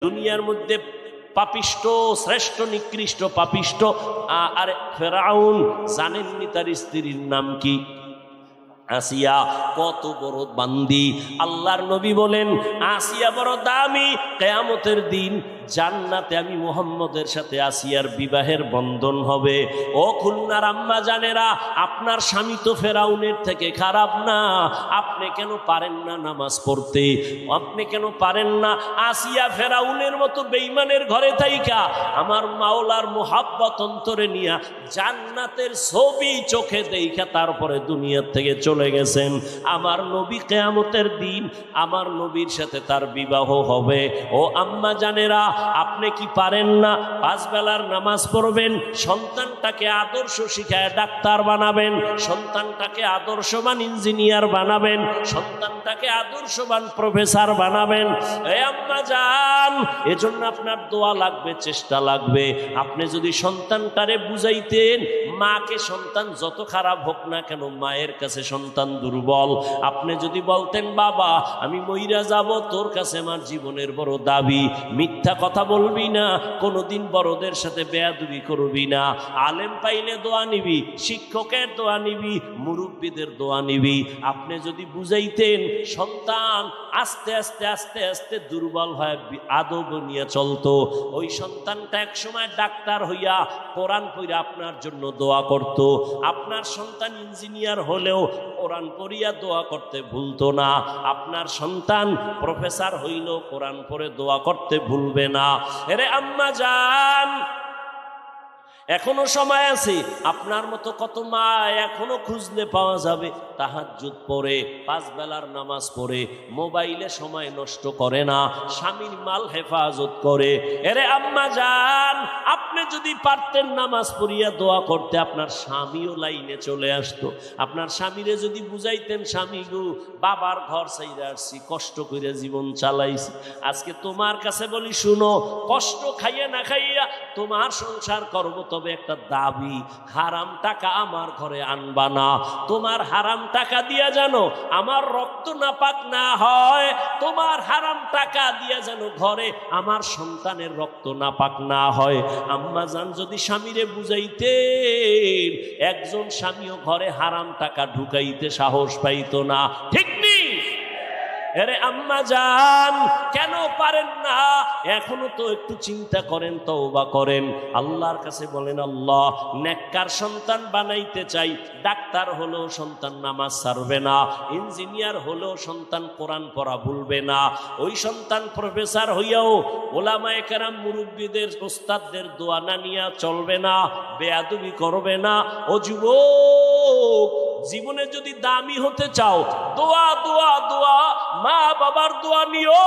দুনিয়ার মধ্যে পাপিষ্ট, শ্রেষ্ঠ নিকৃষ্ট পাপিষ্ট। আর ফেরাউন জানেননি তার স্ত্রীর নাম কি? আসিয়া। কত বড় বান্দি। আল্লাহর নবী বলেন আসিয়া বড় দামি। কিয়ামতের দিন জান্নাতে আমি মুহাম্মদের সাথে আসিয়ার বিবাহের বন্ধন হবে। ও খুলনার আম্মা জানেরা, আপনার স্বামী তো ফেরাউনের থেকে খারাপ না। আপনি কেন পারেন না নামাজ পড়তে? আপনি কেন পারেন না? আসিয়া ফেরাউনের মতো বেঈমানের ঘরে থাইকা আমার মাওলার মুহাব্বত অন্তরে নিয়া জান্নাতের ছবি চোখে দেখা তারপরে দুনিয়ার থেকে চলে গেছেন। আমার নবী কিয়ামতের দিন আমার নবীর সাথে তার বিবাহ হবে। ও আম্মা জানেরা, আপনি কি পারেন না পাঁচ বেলার নামাজ পড়বেন, সন্তানটাকে আদর্শ শিখায় ডাক্তার বানাবেন, সন্তানটাকে আদর্শবান ইঞ্জিনিয়ার বানাবেন, সন্তানটাকে আদর্শবান প্রফেসর বানাবেন? এই আম্মা জান, এজন্য আপনার দোয়া লাগবে, চেষ্টা লাগবে। আপনি যদি সন্তানটারে বুঝাইতেন, মাকে সন্তান যত খারাপ হোক না কেন মায়ের কাছে সন্তান দুর্বল। আপনি যদি বলতেন বাবা আমি মইরা যাব, তোর কাছে আমার জীবনের বড় দাবি, মিথ্যা কথা বলবি না, কোনোদিন বড়দের সাথে বেয়াদবি করবি না, আলেম পাইলে দোয়া নিবি, শিক্ষকের দোয়া নিবি, মুরব্বীদের দোয়া নিবি। আপনি যদি বুঝাইতেন, সন্তান আস্তে আস্তে আস্তে আস্তে দুর্বল হয়ে আদব নিয়ে চলতো। ওই সন্তানটা এক সময় ডাক্তার হইয়া কোরআন পড়ে আপনার জন্য দোয়া করত। আপনার সন্তান ইঞ্জিনিয়ার হলেও কোরআন পড়িয়া দোয়া করতে ভুলতো না। আপনার সন্তান প্রফেসর হইলেও কোরআন পড়ে দোয়া করতে ভুলবে না। এরে আম্মা জান, এখনো সময় আছে। আপনার মতো কত মা এখনো খুঁজলে পাওয়া যাবে, তাহাজ্জুদ পড়ে, পাঁচ বেলার নামাজ পড়ে, মোবাইলে সময় নষ্ট করে না, স্বামীর মাল হেফাজত করে। এরে আম্মা জান, আপনি যদি পারতেন নামাজ পড়িয়া দোয়া করতে, আপনার স্বামীও লাইনে চলে আসতো। আপনার স্বামীরে যদি বুঝাইতেন, স্বামী গো বাবার ঘর ছাইরা আসছি, কষ্ট করে জীবন চালাইছি, আজকে তোমার কাছে বলি শুনো, কষ্ট খাইয়া না খাইয়া তোমার সংসার করবো, তবে একটা দাবি, হারাম টাকা আমার ঘরে আনবা না। তোমার হারাম টাকা দিয়া জানো আমার রক্ত নাপাক না হয়, তোমার হারাম টাকা দিয়া যেন ঘরে আমার সন্তানের রক্ত নাপাক না হয়। আম্মা জান যদি স্বামীরে বুঝাইতে, একজন স্বামীও ঘরে হারাম টাকা ঢুকাইতে সাহস পাইতো না। ঠিক নেই? আরে আম্মা জান, কেন পারেন না? এখনো তো একটু চিন্তা করেন, তওবা করেন, আল্লাহর কাছে বলেন আল্লাহ নেককার সন্তান বানাইতে চাই। ডাক্তার হলেও সন্তান নামাজ ছাড়বে না, ইঞ্জিনিয়ার হলেও সন্তান কোরআন পড়া ভুলবে না, ওই সন্তান প্রফেসর হইয়াও ওলামায়ে কেরাম মুরব্বীদের ওস্তাদদের দোয়া না নিয়া চলবে না, বেয়াদবি করবে না। ও যুবক, জীবনে যদি দামি হতে চাও, দোয়া দোয়া দোয়া, মা বাবার দোয়া নিও,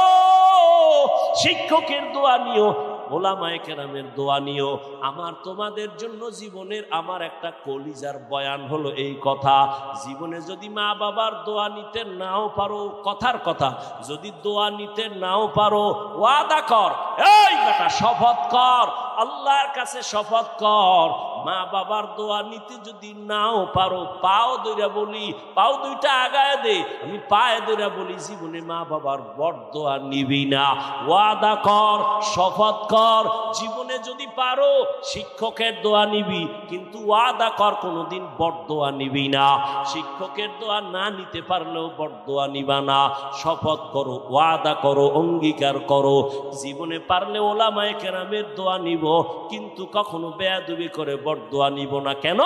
শিক্ষকের দোয়া নিও, ওলামায়ে কেরামের দোয়া নিও। আমার তোমাদের জন্য জীবনের আমার একটা কলিজার বয়ান হলো এই কথা, জীবনে যদি মা বাবার দোয়া নিতে নাও পারো, কথার কথা, যদি দোয়া নিতে নাও পারো, ওয়াদা কর, এই বেটা শপথ কর, আল্লাহর কাছে শপথ কর, মা বাবার দোয়া নিতে যদি নাও পারো, পাও দইরা বলি, পাও দুইটা আগায় দে, আমি পায়ে দইরা বলি, জীবনে মা বাবার বড় দোয়া নিবি না। ওয়াদা কর, শপথ কর, জীবনে যদি পারো শিক্ষকের দোয়া নিবি, কিন্তু ওয়াদা কর কোনোদিন বড় দোয়া নিবি না। শিক্ষকের দোয়া না নিতে পারলেও বড় দোয়া নিবা না। শপথ করো, ওয়াদা করো, অঙ্গীকার করো, জীবনে পারলে ওলামায়ে কেরামের দোয়া নিব, কিন্তু কখনো বেয়াদবি করে বড় দোয়া নিব না। কেন?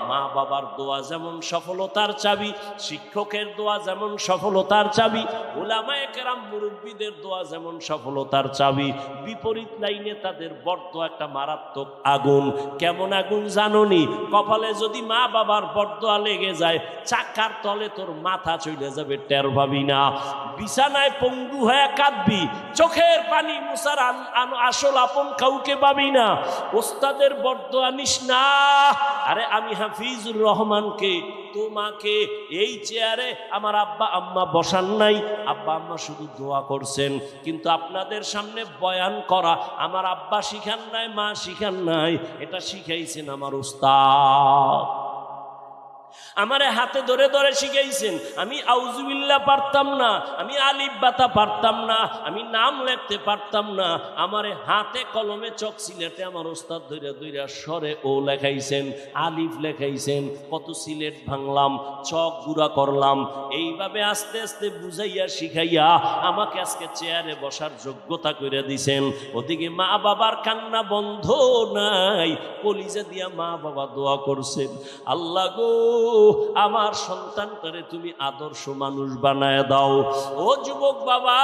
মা বাবার দোয়া যেমন সফলতার চাবি, শিক্ষকের দোয়া যেমন সফলতার চাবি, ওলামায়ে কেরাম মুরব্বীদের দোয়া যেমন সফলতার চাবি, বিপরীত লাইনে তাদের বড় দোয়া একটা মারাত্মক আগুন। কেমন আগুন জানোনি? কপালে যদি মা বাবার বড় দোয়া লেগে যায়, চাকার তলে তোর মাথা চলে যাবে, টের পাবি না। বিছানায় পঙ্গু হয়ে কাঁদবি, চোখের পানি মুছার আসল আপন কাউকে পাবি না। ওস্তাদের বড় দোয়া নিস না। আরে আমি হাফিজুর রহমানকে, তোমাকে এই চেয়ারে আমার আব্বা আম্মা বসান নাই, আব্বা আম্মা শুধু দোয়া করছেন, কিন্তু আপনাদের সামনে বয়ান করা আমার আব্বা শিখান নাই, মা শিখান নাই, এটা শিখাইছেন আমার উস্তাদ। আমারে হাতে ধরে ধরে শিখাইছেন। আমি আউযুবিল্লাহ পারতাম না, আমি আলিফ বাতা পারতাম না, আমি নাম লিখতে পারতাম না। আমারে হাতে কলমে চক সিলেটে আমার ওস্তাদ ধইরা ধইরা সরে ও লেখাইছেন, আলিফ লেখাইছেন, কত সিলেট ভাঙলাম, চক গুঁড়া করলাম। এইভাবে আস্তে আস্তে বুঝাইয়া শিখাইয়া আমাকে আজকে চেয়ারে বসার যোগ্যতা করে দিছেন। ওদিকে মা বাবার কান্না বন্ধ নাই, কলিজা দিয়া মা বাবা দোয়া করছেন, আল্লাহ গো আমার সন্তানটারে তুমি আদর্শ মানুষ বানায় দাও। ও যুবক বাবা,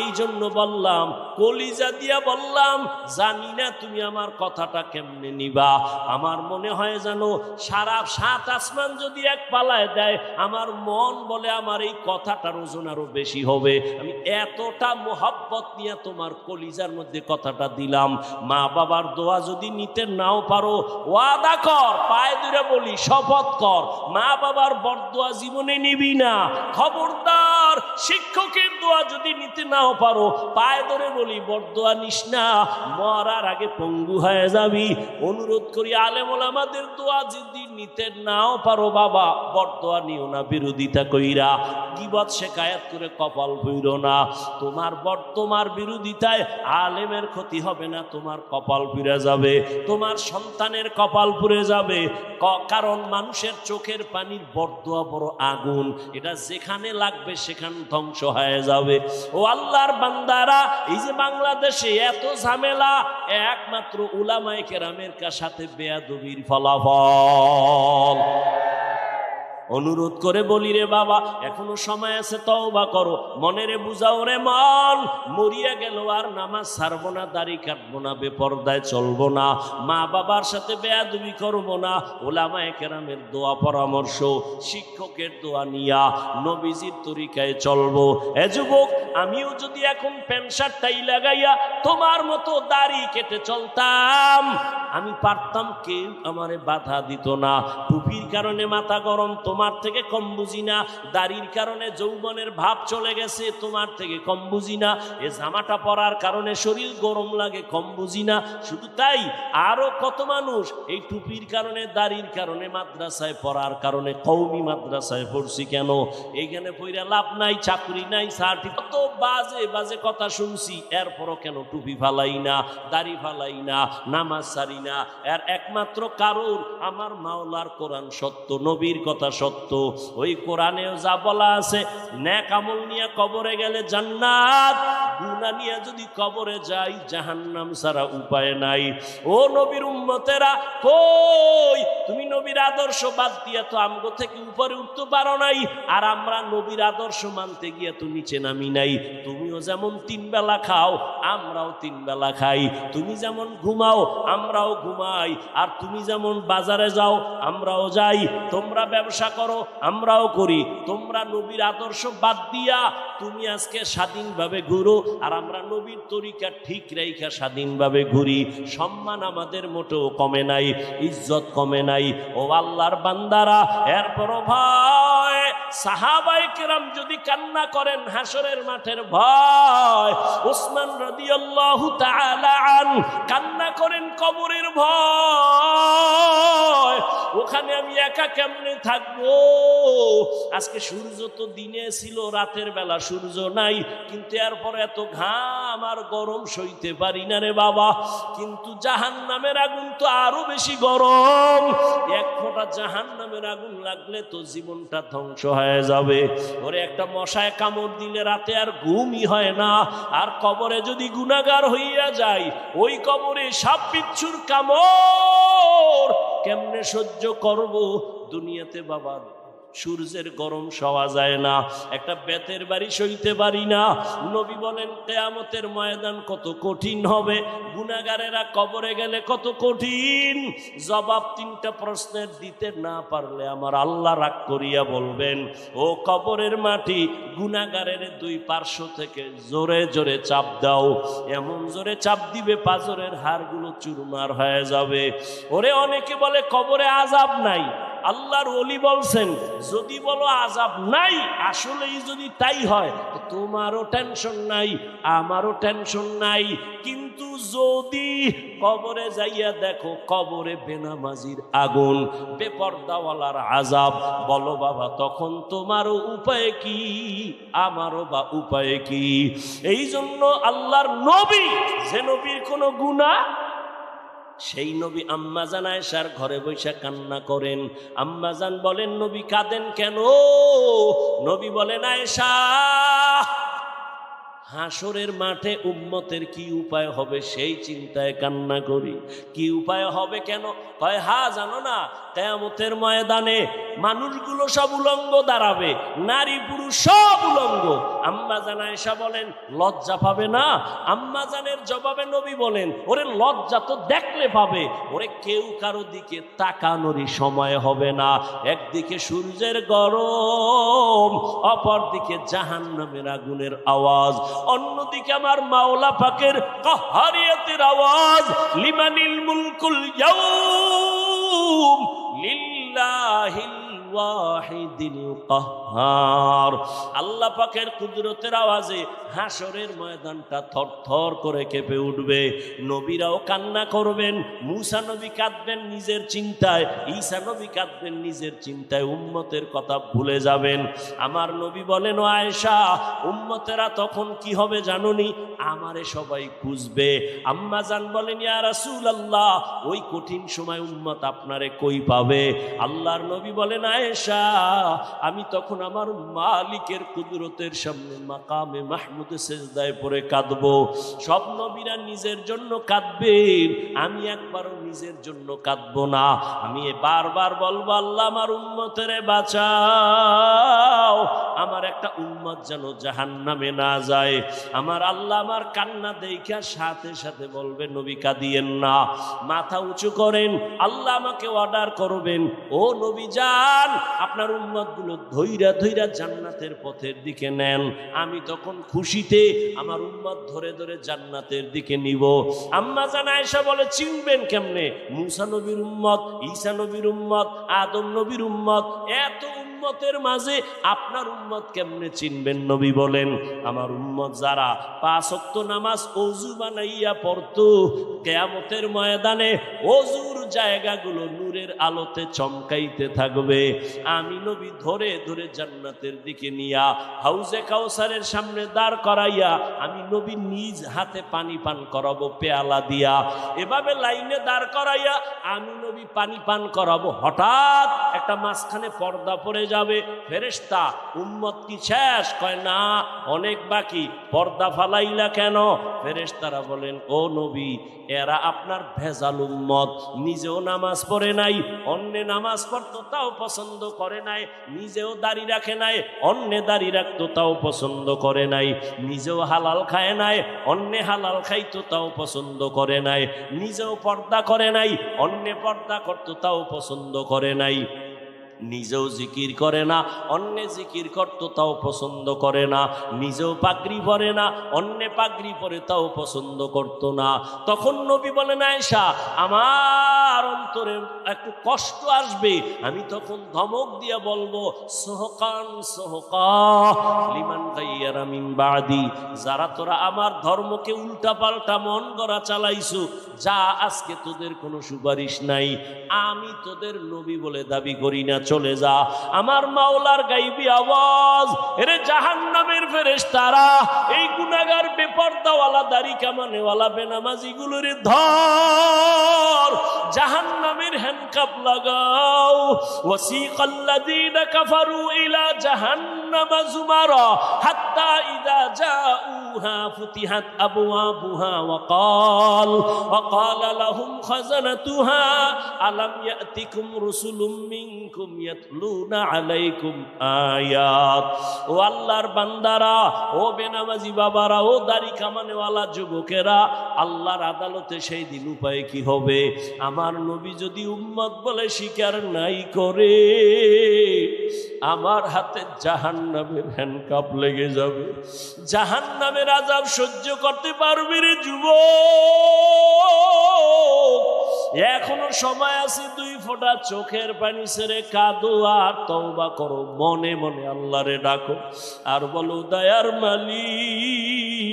এই জন্য বললাম, কলিজা দিয়া বললাম, জানি না তুমি আমার কথাটা কেমনে নিবা। আমার মনে হয় জানো, সারা সাত আসমান যদি এক পালায় দেয়, আমার মন বলে আমার এই কথাটার ওজন আরো বেশি হবে। আমি এতটা মোহাব্বত নিয়ে তোমার কলিজার মধ্যে কথাটা দিলাম। মা বাবার দোয়া যদি নিতে নাও পারো, ওয়াদা কর, পায়ে ধরে বলি, শপথ কর, মা বাবার বরদোয়া জীবনে নিবি না। খবরদার, শিক্ষকের দোয়া যদি নিতে নাও পারো, পায়ে ধরে বলি, বরদোয়া নিস না, মরার আগে পঙ্গু হয়ে যাবি। অনুরোধ করি, আলেম ওলামাদের দোয়া যদি নিতে নাও পারো বাবা, বরদোয়া নিও না, বিরোধিতা কইরা গীবত শিকায়াত করে কপাল ভইরো না। তোমার বিরোধিতায় আলেমের ক্ষতি হবে না, তোমার কপাল পুড়ে যাবে, তোমার সন্তানের কপাল পুড়ে যাবে। কারণ মানুষের চোখের পানির বরদোয়া বড় আগুন, এটা যেখানে লাগবে সেখানে ধ্বংস হয়ে যাবে। ও আল্লাহর বান্দারা, এই যে বাংলাদেশে এত ঝামেলা, একমাত্র উলামায়ে কেরামের সাথে বেয়াদবির ফলাফল। অনুরোধ করে বলি রে বাবা, এখনো সময় আছে, তওবা করো, মনেরে বুঝাও রে মন, মরিয়া গেল আর নামাজ ছাড়বো না, দাড়ি কাটবো না, বেপরদায় চলবো না, মা বাবার সাথে বেয়াদবি করবো না, উলামায়ে কেরামের দোয়া পরামর্শ, শিক্ষকের দোয়া নিয়া নবীজির তরিকায় চলবো। এ যুবক, আমিও যদি এখন প্যান্ট শার্টটাই লাগাইয়া তোমার মতো দাড়ি কেটে চলতাম, আমি পারতাম, কেউ আমারে বাধা দিত না। টুপির কারণে মাথা গরম, তোমার থেকে কম বুঝি না। দাড়ির কারণে যৌবনের ভাব চলে গেছে, তোমার থেকে কম বুঝি না। এ জামাটা পরার কারণে শরীর গরম লাগে, কম বুঝি না। শুধু তাই, আরো কত মানুষ এই টুপির কারণে, দাড়ির কারণে, মাদ্রাসায় পড়ার কারণে, কওমি মাদ্রাসায় পড়ছি কেন, এইখানে পড়া লাভ নাই, চাকরি নাই, সার্টিফিকেট, কত বাজে বাজে কথা শুনছি, এরপরও কেন টুপি ফালাই না, দাড়ি ফালাই না, নামাজ ছাড়ি না। এর একমাত্র কারণ, আমার মাওলার কোরআন সত্য, নবীর কথা সত্য। ওই কোরআনেও যা বলা আছে, নেক আমল নিয়ে কবরে গেলে জান্নাত, গুনাহ নিয়ে যদি কবরে যাই জাহান্নাম ছাড়া উপায় নাই। ও নবীর উম্মতেরা, কই তুমি নবীর আদর্শ বাদ দিয়ে তো আমগো থেকে উপরে উঠতে পারো নাই, আর আমরা নবীর আদর্শ মানতে গিয়ে তো নিচে নামি নাই। তুমিও যেমন 3 বেলা খাও, আমরাও 3 বেলা খাই। তুমি যেমন ঘুমাও, আমরাও ঘুমাই। আর তুমি যেমন বাজারে যাও, আমরাও যাই। তোমরা ব্যবসা করো, আমরাও করি। তোমরা নবীর আদর্শ বাদ দিয়া তুমি আজকে স্বাধীনভাবে ঘুরো, আর আমরা নবীর তরিকা ঠিক রেখা স্বাধীনভাবে ঘুরি। সম্মান আমাদের মোটেও কমে নাই, ইজ্জত কমে নাই। ও আল্লাহর বান্দারা, এরপরও ভয়, সাহাবায়ে কেরাম যদি কান্না করেন হাসরের মাঠের ভয়, উসমান রাদিয়াল্লাহু তাআলা আন কান্না করেন কবরের ভয়, ওখানে আমি একা কেমনে থাকবো? আজকে সূর্য তো দিনে ছিল, রাতের বেলা সূর্য নাই, কিন্তু এরপর এত ঘাম আর গরম সইতে পারি না রে বাবা। কিন্তু জাহান্নামের আগুন তো আরো বেশি গরম, এক ফোঁটা জাহান্নামের আগুন লাগলে তো জীবনটা ধ্বংস হয়ে যাবে। ওরে একটা মশায় কামড় দিলে রাতে আর ঘুমই হয় না। আর কবরে যদি গুনাহগার হইয়া যায়, ওই কবরে সাপ বিচ্ছুর কামড় কেমনে সহ্য করব? দুনিয়াতে বাবা সূর্যের গরম সওয়া যায় না, একটা বেতের বাড়ি সইতে পারি না। নবী বলেন কিয়ামতের ময়দান কত কঠিন হবে, গুনাহগারেরা কবরে গেলে কত কঠিন। জবাব 3টা প্রশ্নের দিতে না পারলে আমার আল্লাহ রাগ করিয়া বলবেন, ও কবরের মাটি, গুনাহগারের 2 পার্শ্ব থেকে জোরে জোরে চাপ দাও। এমন জোরে চাপ দিবে পাঁজরের হাড়গুলো চুরমার হয়ে যাবে। ওরে অনেকে বলে কবরে আযাব নাই, আল্লাহর ওলি বলছেন যদি বলো আযাব নাই, আসলেই যদি তাই হয় তোমারও টেনশন নাই, আমারও টেনশন নাই। কিন্তু যদি কবরে যাইয়া দেখো কবরে বেনামাজির আগুন, বেপরদাওয়ালার আযাব, বলো বাবা তখন তোমারও উপায় কি, আমারও বা উপায় কি? এই জন্য আল্লাহর নবী, যে নবীর কোনো গুনাহ, সেই নবী আম্মাজান আয়েশার ঘরে বৈশা কান্না করেন। আম্মাজান বলেন নবী কাঁদেন কেন? নবী বলেন আয়েশা, হাসরের মাঠে উম্মতের কি উপায় হবে সেই চিন্তায় কান্না করি। কি উপায় হবে কেন? কয় হা জানো না, কিয়ামতের ময়দানে মানুষগুলো সব উলঙ্গ দাঁড়াবে, নারী পুরুষ সব উলঙ্গ। আম্মাজান আয়েশা বলেন লজ্জা পাবে না? আম্মাজানের জবাবে নবী বলেন ওরে লজ্জা তো দেখলে পাবে, ওরে কেউ কারো দিকে তাকানোরই সময় হবে না। একদিকে সূর্যের গরম, অপর দিকে জাহান্নামের আগুনের আওয়াজ, অন্যদিকে আমার মাওলা পাকের কাহারিয়াতের আওয়াজ, লিমানিল মুলকুল ইয়াউম লিল্লাহিল ওয়াহিদিল কাহ্হার। আল্লাহ পাকের কুদরতের আওয়াজে হাসরের ময়দানটা থরথর করে কেঁপে উঠবে। নবীরাও কান্না করবেন, মুসা নবী কাঁদবেন নিজের চিন্তায়, ঈসা নবী কাঁদবেন নিজের চিন্তায়, উম্মতের কথা ভুলে যাবেন। আমার নবী বলেন ও আয়েশা, উম্মতেরা তখন কি হবে জানোনি? আমারে সবাই খুঁজবে। আম্মা জান বলেন ইয়া রাসূলুল্লাহ, ওই কঠিন সময় উম্মত আপনারে কই পাবে? আল্লাহর নবী বলেন আয়েশা, আমি তখন আমার মালিকের কুদরতের সামনে মাকামে মাহমুদে সেজদায় পড়ে কাঁদবো। সব নবীরা নিজের জন্য কাঁদবেন, আমি একবারও নিজের জন্য কাঁদবো না। আমি বারবার বলবো আল্লাহ আমার উম্মতেরে বাঁচাও, আমার একটা উম্মত যেন জাহান্নামে না যায়। আমার আল্লাহ আমার কান্না দেখা সাথে সাথে বলবে নবী কাঁদিয়েন না, মাথা উঁচু করেন, আল্লাহ আমাকে অর্ডার করবেন ও নবী যান আপনার উম্মতগুলো ধইরা ধইরা জান্নাতের পথের দিকে নেন। আমি তখন খুশিতে আমার উম্মত ধরে ধরে জান্নাতের দিকে নিব। আম্মা জান আয়েশা বলে চিনবেন কেমনে? মুসা নবীর উম্মত, ঈসা নবীর উম্মত, আদম নবীর উম্মত, এত উম্মতের মাঝে আপনার উম্মত কেমনে চিনবেন? নবী বলেন আমার উম্মত যারা 5 ওয়াক্ত নামাজ ওযু বানাইয়া পড়তো, কিয়ামতের ময়দানে ওযুর জায়গাগুলো নূরের আলোতে চমকাইতে থাকবে। আমি নবী ধরে ধরে জান্নাতের দিকে নিয়া হাউজে কাউসারের সামনে দাঁড় করাইয়া আমি নবী নিজ হাতে পানি পান করাবো পেয়ালা দিয়া। এভাবে লাইনে দাঁড় করাইয়া আমি নবী পানি পান করাবো। হঠাৎ একটা মাঝখানে পর্দা পড়ে যাবে। ফেরেশতা উম্মত কি শেষ? কয় না, অনেক বাকি। পর্দা ফালাইলা কেন? ফেরেশতারা বলেন ও নবী, এরা আপনার ভেজাল উম্মত, নিজেও নামাজ পড়ে নাই, অন্যে নামাজ পড়তো তাও পছন্দ করে নাই, নিজেও দাড়ি রাখে নাই, অন্যে দাড়ি রাখতো তাও পছন্দ করে নাই, নিজেও হালাল খায় নাই, অন্যে হালাল খাইতো তাও পছন্দ করে নাই, নিজেও পর্দা করে নাই, অন্যে পর্দা করতো তাও পছন্দ করে নাই, নিজেও জিকির করে না, অন্যে জিকির করতো তাও পছন্দ করে না, নিজেও পাগড়ি পরে না, অন্যে পাগড়ি পরে তাও পছন্দ করতো না। তখন নবী বলেন আয়েশা, আমার অন্তরে একটু কষ্ট আসবে, আমি তখন ধমক দিয়ে বলবো সোহকান সোহকা লিমান গায়্যারা মিন বাদি, যারা তোরা আমার ধর্মকে উল্টা পাল্টা মন গড়া চালাইছো, যা আজকে তোদের কোনো সুপারিশ নাই, আমি তোদের নবী বলে দাবি করি না, চলে যা। আমার মাওলার গাইবি আওয়াজ, এরে জাহান্নামের ফেরেশতারা এই গুনাহগার বেপরদাওয়ালা দাড়ি কামানেওয়ালা বেনামাজি গুলোরে ধর, জাহান্নামের হ্যান্ডকাপ লাগাও। ওয়াসিকাল্লাযীনা কাফারু ইলা জাহান্নামা যুমারা হাত্তা ইযা জাউহা ফুতিহাত আবওয়াবুহা ওয়াকালা লাহুম খাযানাতুহা আলাম ইয়াতিকুম রাসূলুম মিনকুম ইয়াতলুনা আলাইকুম আয়াত। ও আল্লাহর বান্দারা, ও বেনামাজি বাবারা, ও দাড়ি কামানেওয়ালা যুবকেরা, আল্লাহর আদালতে সেই দিন উপায় কি হবে? আমার নবী যদি উম্মত বলে স্বীকার নাই করে, আমার হাতে জাহান্নামের হ্যান্ডকাপ লেগে যাবে। জাহান্নামের আযাব সহ্য করতে পারবে রে যুবক? এখনো সময় আছে, 2 ফোঁটা চোখের পানি ছেড়ে কাঁদো আর তওবা করো, মনে মনে আল্লাহরে ডাকো আর বলো, দয়ার মালিক,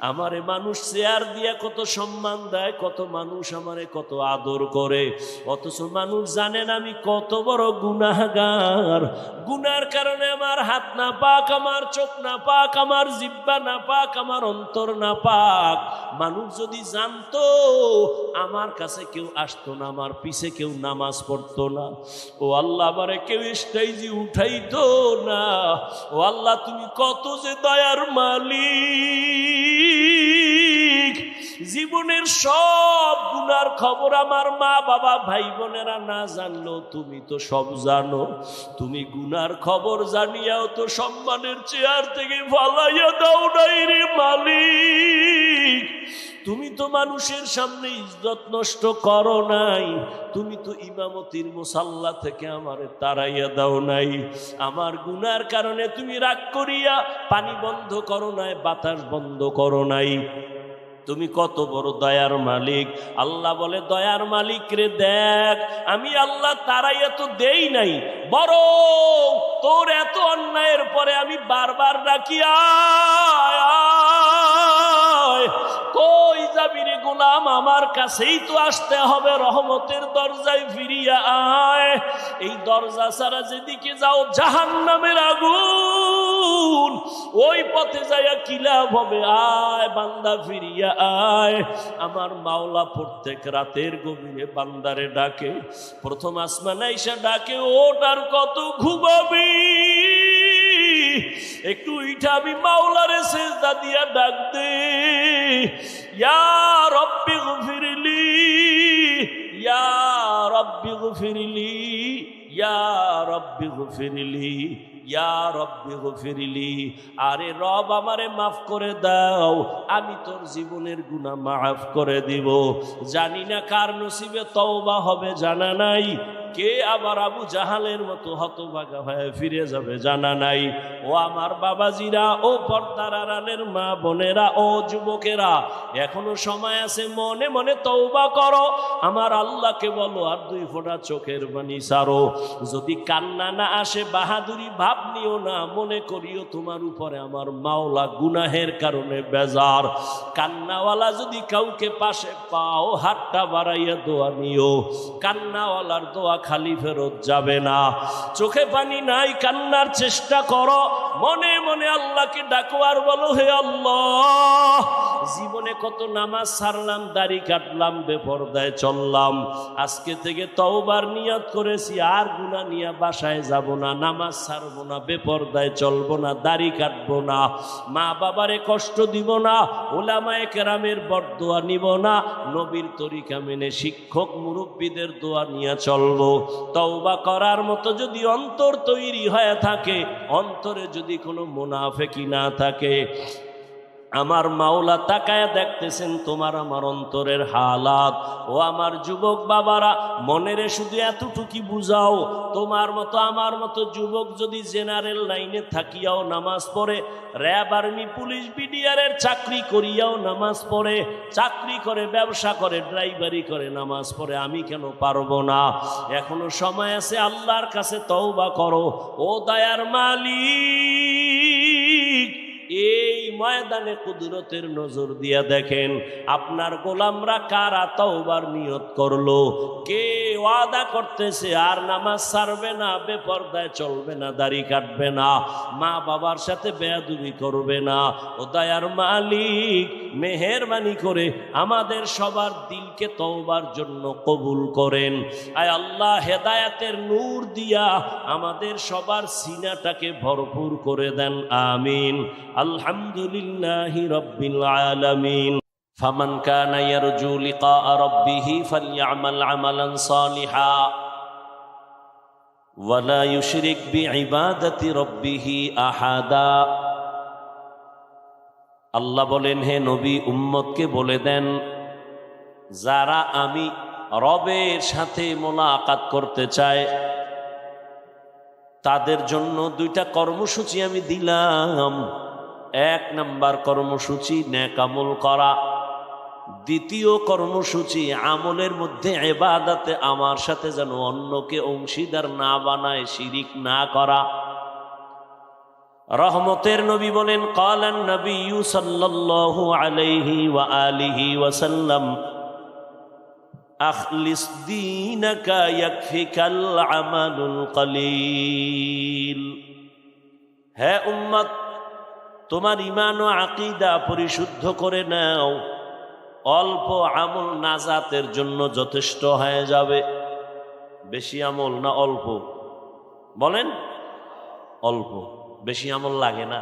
আমারে মানুষ চেয়ার দিয়া কত সম্মান দেয়, কত মানুষ আমারে কত আদর করে, অথচ মানুষ জানেন আমি কত বড় গুনাহগার। গুনার কারণে আমার হাত না পাক, আমার চোখ না পাক, আমার জিহ্বা না পাক, আমার অন্তর না পাক। মানুষ যদি জানতো আমার কাছে কেউ আসতো না, আমার পিছে কেউ নামাজ পড়তো না, ও আল্লাহ আমারে কেউ স্টেজে উঠাইতো না। ও আল্লাহ তুমি কত যে দয়ার মালিক। জীবনের সব গুনার খবর আমার মা বাবা ভাই বোনেরা না জানলো, তুমি তো সব জানো। তুমি গুনার খবর জানিয়াও তো সম্মানের চেয়ার থেকে ফালাইয়া দাও নাই রে মালিক। তুমি তো মানুষের সামনে ইজ্জত নষ্ট করো নাই, তুমি তো ইমামতির মুসাল্লা থেকে আমারে তাড়াইয়া দাও নাই। আমার গুনার কারণে তুমি রাগ করিয়া পানি বন্ধ করো নাই, বাতাস বন্ধ করো নাই। তুমি কত বড় দয়ার মালিক। আল্লাহ বলে, দয়ার মালিক রে দেখ, আমি আল্লাহ তারাই এত দেই নাই, বরং তোর এত অন্যায়ের পরে আমি বারবার ডাকি, আয় আয়, কই যাবি রে গোলাম, আমার কাছেই তো আসতে হবে, রহমতের দরজায় ফিরিয়া আয়। এই দরজা ছাড়া যেদিকে যাও জাহান্নামের আগুন, ওই পথে যাইয়া কি লাভ হবে? আয় বান্দা ফিরিয়া আয়। আমার মাওলা প্রত্যেক রাতের গভীরে বান্দারে ডাকে, প্রথম আসমানে আইসা ডাকে, ওঠ আর কত ঘুমাবি, একটু উঠা আমি মাওলারে সেজদা দিয়া ডাক দে, ইয়া রব্বি গফিরলি, ইয়া রব্বি গফিরলি, ইয়া রব্বি গফিরলি, ইয়া রব্বি গফিরলি। আরে রব আমারে মাফ করে দাও, আমি তোর জীবনের গুনাহ মাফ করে দিব। জানি না কার নসিবে তওবা হবে, জানা নাই। কে আবার আবু জাহালের মতো হতভাগা হয়ে ফিরে যাবে, জানা নাই। ও আমার বাবাজিরা, ও পর্দার আড়ালের মা বোনেরা, ও যুবকেরা, এখনো সময় আছে, মনে মনে তওবা করো, আমার আল্লাহকে বলো, আর 2 ফোঁটা চোখের পানি ছাড়ো। যদি কান্না না আসে, বাহাদুরি ভাব নিও না, মনে করিও তোমার উপরে আমার মাওলা গুনাহের কারণে বেজার। কান্নাওয়ালা যদি কাউকে পাশে পাও, হাতটা বাড়াইয়া দোয়া নিও, কান্নাওয়ালার দোয়া খালি ফেরত যাবে না। চোখে পানি নাই, কান্নার চেষ্টা করো, মনে মনে আল্লাহকে ডাকো আর বলো, হে আল্লাহ, জীবনে কত নামাজ ছাড়লাম, দাড়ি কাটলাম, বেপরদায় চললাম, আজকে থেকে তওবার নিয়ত করেছি, আর গুনাহ নিয়ে বাসায় যাব না, নামাজ ছাড়বো না, বেপরদায় চলবো না, দাড়ি কাটবো না, মা বাবারে কষ্ট দিব না, উলামায়ে কেরামের বরদোয়া নিব না, নবীর তরিকা মেনে শিক্ষক মুরব্বীদের দোয়া নিয়ে চলবো। তওবা করার মতো যদি অন্তর তৈরি হয়ে থাকে, অন্তরে যদি কোনো মুনাফিকি না থাকে, আমার মাওলা তাকায় দেখতেছেন তোমার আমার অন্তরের হালাত। ও আমার যুবক বাবারা, মনেরে শুধু এতটুকু বুঝাও, তোমার মতো আমার মতো যুবক যদি জেনারেল লাইনে থাকিয়াও নামাজ পড়ে, র্যাব আর্মি পুলিশ বিডিআরের চাকরি করিয়াও নামাজ পড়ে, চাকরি করে, ব্যবসা করে, ড্রাইভারি করে, নামাজ পড়ে, আমি কেন পারবো না? এখনো সময় আছে, আল্লাহর কাছে তওবা করো। ও দয়ার মালিক, এই ময়দানে কুদরতের নজর দিয়া দেখেন, আপনার গোলামরা কারা তওবার নিয়ত করলো, কে ওয়াদা করতেছে আর নামাজ ছাড়বে না, বেপরদায় চলবে না, দাড়ি কাটবে না, মা বাবার সাথে বেয়াদবি করবে না। ও দয়ার মালিক, মেহেরবানি করে আমাদের সবার দিলকে তওবার জন্য কবুল করেন। আয় আল্লাহ, হেদায়েতের নূর দিয়া আমাদের সবার সিনাটাকে ভরপুর করে দেন, আমিন। আলহামদুলিল্লাহি রাব্বিল আলামিন। ফামান কানা ইয়ারজু লিকা রাব্বিহি ফালইআমাল আমালান সালিহা ওয়া লা ইউশরিক বিইবাদাতি রাব্বিহি আহাদা। আল্লাহ বলেন, হে নবী, উম্মতকে বলে দেন, যারা আমি রবের সাথে মোলাকাত করতে চায়, তাদের জন্য 2টা কর্মসূচি আমি দিলাম। 1 নাম্বার কর্মসূচি নেক আমল করা, দ্বিতীয় কর্মসূচি, আমলের মধ্যে ইবাদতে আমার সাথে যেন অন্যকে অংশীদার না বানায়, শিরিক না করা। রহমতের নবী বলেন, ক্বালান নবিয়্যু সাল্লাল্লাহু আলাইহি ওয়া আলিহি ওয়া সাল্লাম, আখলিস দীনাকা ইয়াকফিকাল আমালুল কলিল। হে উম্মত, তোমার ঈমান ও আকীদা পরিশুদ্ধ করে নাও, অল্প আমল নাজাতের জন্য যথেষ্ট হয়ে যাবে। বেশি আমল না অল্প? বলেন। অল্প, বেশি আমল লাগে না।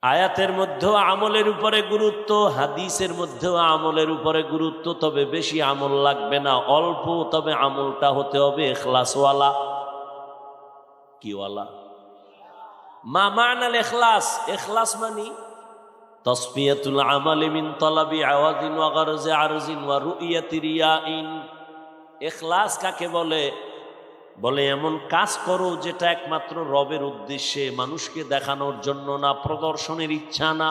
আয়াতের মধ্যেও আমলের উপরে গুরুত্ব, হাদিসের মধ্যেও আমলের উপরে গুরুত্ব। তবে বেশি আমল লাগবে না, অল্প, তবে আমলটা হতে হবে ইখলাসওয়ালা। কিওয়ালা? মা মা'নাল ইখলাস? ইখলাস মানে তাসফিয়াতুল আমালি মিন তালাবি আওয়াদিন ওয়া গারজি আরজিন ওয়া রুইয়াতি রিয়াইন। ইখলাস কাকে বলে? বলে এমন কাজ করো যেটা একমাত্র রবের উদ্দেশ্যে, মানুষকে দেখানোর জন্য না, প্রদর্শনের ইচ্ছা না,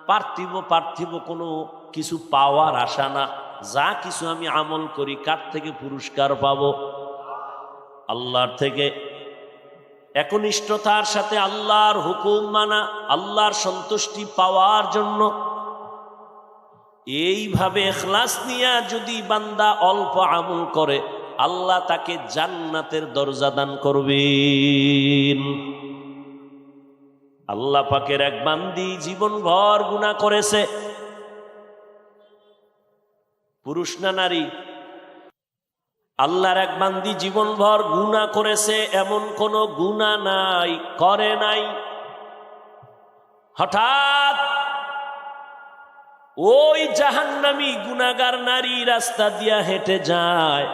পার্থিব কোনো কিছু পাওয়ার আশা না। যা কিছু আমি আমল করি, কার থেকে পুরস্কার পাবো? আল্লাহর থেকে। একনিষ্ঠতার সাথে আল্লাহর হুকুম মানা, আল্লাহর সন্তুষ্টি পাওয়ার জন্য। এইভাবে ইখলাস নিয়ে যদি বান্দা অল্প আমল করে, আল্লাহ তাকে জান্নাতের দরজা দান করবেন। আল্লাহ পাকের এক বান্দি জীবনভর গুনাহ করেছে। পুরুষ না নারী? আল্লাহর এক বান্দি জীবনভর গুনাহ করেছে, এমন কোন গুনাহ নাই করে নাই। হঠাৎ ওই জাহান্নামী গুনাহগার নারী রাস্তা দিয়া হেঁটে যায়,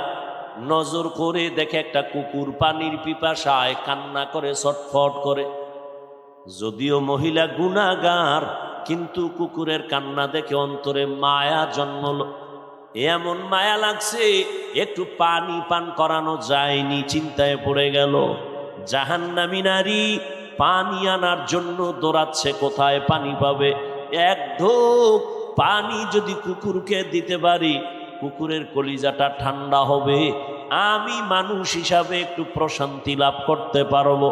নজর করে দেখে একটা কুকুর পানির পিপাসায় কান্না করে, ছটফট করে। যদিও মহিলা গুনাহগার, কিন্তু কুকুরের কান্না দেখে অন্তরে মায়া জন্মলো। এমন মায়া লাগছে, একটু পানি পান করানো যায়নি, চিন্তায় পড়ে গেল। জাহান্নামী নারী পানি আনার জন্য দৌড়াচ্ছে, কোথায় পানি পাবে। এক ঢোক পানি যদি কুকুরকে দিতে পারি, কুকুরের কলিজাটা ঠান্ডা হবে, আমি মানুষ হিসাবে একটু প্রশান্তি লাভ করতে পারবো।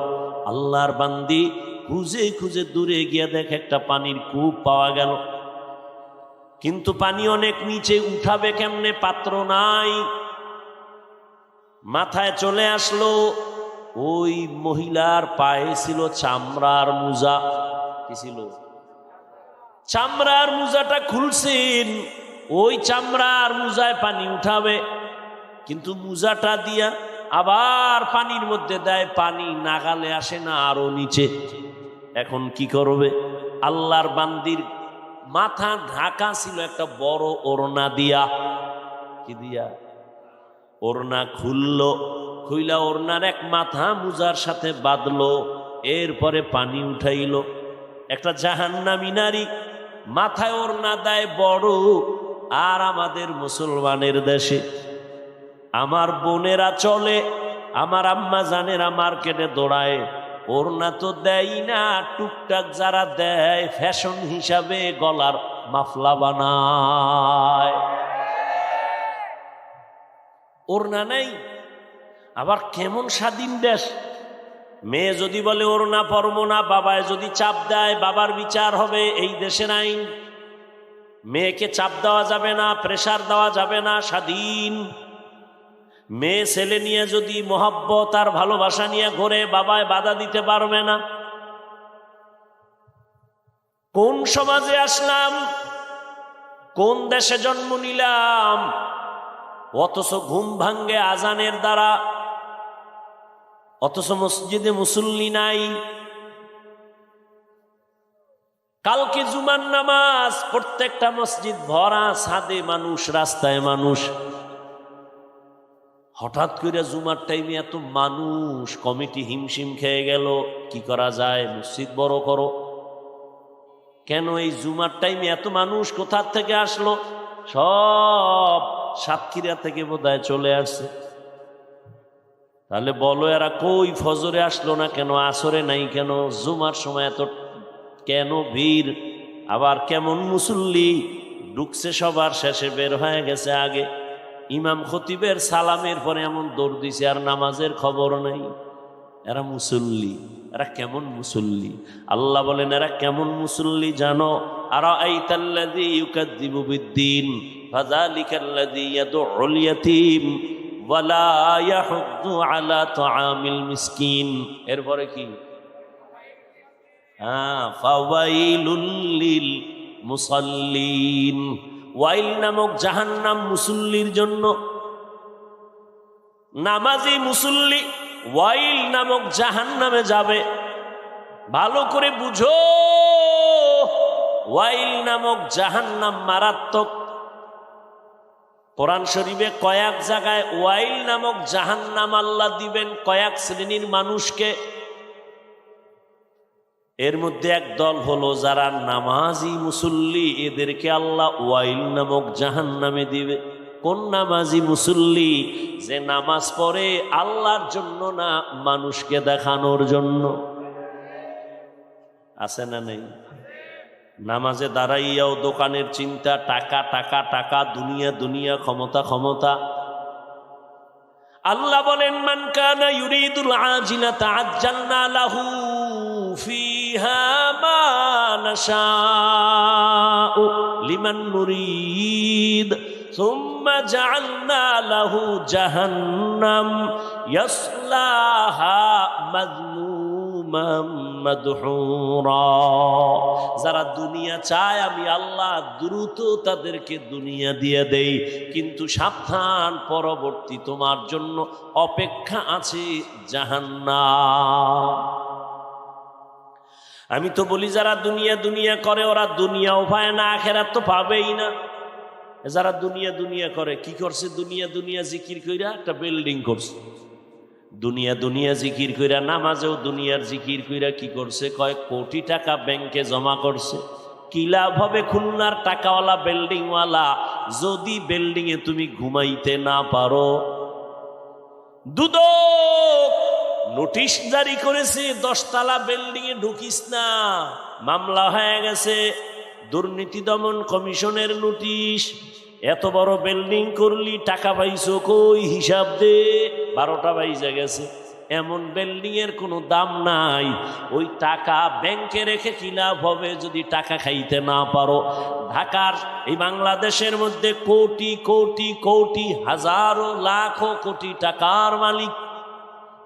আল্লাহর বান্দি খুঁজে খুঁজে দূরে গিয়ে দেখে একটা পানির কূপ পাওয়া গেল, কিন্তু পানি অনেক নিচে, উঠাবে কেমনে, পাত্র নাই। মাথায় চলে আসলো, ওই মহিলার পায়ে ছিল চামড়ার মোজা। কি ছিল? চামড়ার মোজাটা খুলছেন, ওই চামড়ার মোজায় পানি উঠাবে, কিন্তু মোজাটা দিয়া আবার পানির মধ্যে দেয়, পানি নাগালে আসে না, আরো নিচে। এখন কি করবে? আল্লাহর বান্দির মাথা ঢাকা ছিল একটা বড় ওড়না দিয়া। কি দিয়া? ওড়না খুইলা ওড়নার এক মাথা মোজার সাথে বাঁধলো, এরপরে পানি উঠাইল। একটা জাহান্নামী নারী মাথায় ওড়না দেয় বড়, আর আমাদের মুসলমানের দেশে আমার বোনেরা চলে, আমার আম্মা জানেরা মার্কেটে দৌড়ায়, ওড়না তো দেয় না, টুকটাক যারা দেয় ফ্যাশন হিসাবে গলার মাফলা বানায়। ওড়না নেই। আবার কেমন স্বাধীন দেশ! মেয়ে যদি বলে ওড়না পরবো না, বাবায় যদি চাপ দেয়, বাবার বিচার হবে। এই দেশের আইন, মেয়েকে চাপ দেওয়া যাবে না, প্রেসার দেওয়া যাবে না, স্বাধীন। মেয়ে ছেলে নিয়ে যদি মোহাব্বত আর ভালোবাসা নিয়ে ঘোরে, বাবায় বাধা দিতে পারবে না। কোন সমাজে আসলাম, কোন দেশে জন্ম নিলাম, অথচ ঘুম ভাঙ্গে আজানের দ্বারা, অথচ মসজিদে মুসল্লি নাই। কালকে জুমার নামাজ, প্রত্যেকটা মসজিদ ভরা, ছাদে মানুষ, রাস্তায় মানুষ। হঠাৎ করে জুমার টাইমে এত মানুষ, কমিটি হিমশিম খেয়ে গেল, কি করা যায়, মসজিদ বড় করো। কেন এই জুমার টাইমে এত মানুষ কোথা থেকে আসলো? সব সাতক্ষীরা থেকে বোধহয় চলে আসছে। তাহলে বলো এরা কই ফজরে আসলো না কেন, আসরে নাই কেন, জুমার সময় এত কেন ভিড়? আবার কেমন মুসল্লি, ঢুকছে সবার শেষে, বের হয়ে গেছে আগে। ইমাম খতিবের সালামের পরে এমন দৌড় দিছে আর নামাজের খবর নেই। এরা মুসল্লি, এরা কেমন মুসল্লি? আল্লাহ বলেন এরা কেমন মুসল্লি জানো? আরাআইতাল্লাযী ইউকাযযিবু বিদ্দীন ফাযালিকাল্লাযী ইয়াদউল ইয়াতীম ওয়ালা ইয়াহুদ্দু আলা তুআমিল মিসকিন। এরপরে কি? ফাওয়াইলুল লিল মুসাল্লিন। ওয়াইল নামক জাহান্নাম মুসল্লির জন্য। নামাজি মুসল্লি ওয়াইল নামক জাহান্নামে যাবে। ভালো করে বুঝো, ওয়াইল নামক জাহান্নাম মারাত্মক। কোরআন শরীফে কয়েক জায়গায় ওয়াইল নামক জাহান্নাম আল্লাহ দিবেন কয়েক শ্রেণীর মানুষকে। এর মধ্যে এক দল হলো যারা নামাজি মুসল্লি, এদেরকে আল্লাহ ওয়াইল নামক জাহান্নামে দিবে। কোন নামাজি মুসল্লি? যে নামাজ পড়ে আল্লাহর জন্য না, মানুষকে দেখানোর জন্য। আছে না নেই? নামাজে দাঁড়াইয়াও দোকানের চিন্তা, টাকা টাকা টাকা, দুনিয়া দুনিয়া, ক্ষমতা ক্ষমতা। আল্লাহ বলেন মান কানা ইউরিদুল আজিলাতা আজ্জালনা লাহু ফিহা মা নাশাউ লিমান নুরিদ সুম্মা জাআলনা লাহু জাহান্নাম ইয়াসলাহা মাযমুমান মাদহুরা। যারা দুনিয়া চায় আমি আল্লাহ দ্রুত তাদেরকে দুনিয়া দিয়ে দেই, কিন্তু সাবধান, পরবর্তী তোমার জন্য অপেক্ষা আছে জাহান্নাম। আমি তো বলি যারা দুনিয়া দুনিয়া করে ওরা দুনিয়াও পায় না, আখিরাত তো পাবেই না। যারা দুনিয়া দুনিয়া করে কি করছে? দুনিয়া দুনিয়া জিকির কইরা একটা বিল্ডিং করছে। দুনিয়া দুনিয়া জিকির কইরা নামাজেও দুনিয়ার জিকির কইরা কি করছে? কয়েক কোটি টাকা ব্যাংকে জমা করছে। কি লাভ হবে খুলনার টাকাওয়ালা বিল্ডিংওয়ালা যদি বিল্ডিং এ তুমি ঘুমাইতে না পারো? দুদক নোটিশ জারি করেছে 10 তলা বিল্ডিং এ ঢুকিস না, মামলা হয়ে গেছে। দুর্নীতি দমন কমিশনের নোটিশ, এত বড় বিল্ডিং করলি, টাকা পাইছো কই, হিসাব দে। 12টা বাইজে গেছে। এমন বিল্ডিং এর কোনো দাম নাই। ওই টাকা ব্যাংকে রেখে কি লাভ হবে যদি টাকা খাইতে না পারো? ঢাকার এই বাংলাদেশের মধ্যে কোটি কোটি কোটি, হাজারো লাখো কোটি টাকার মালিক,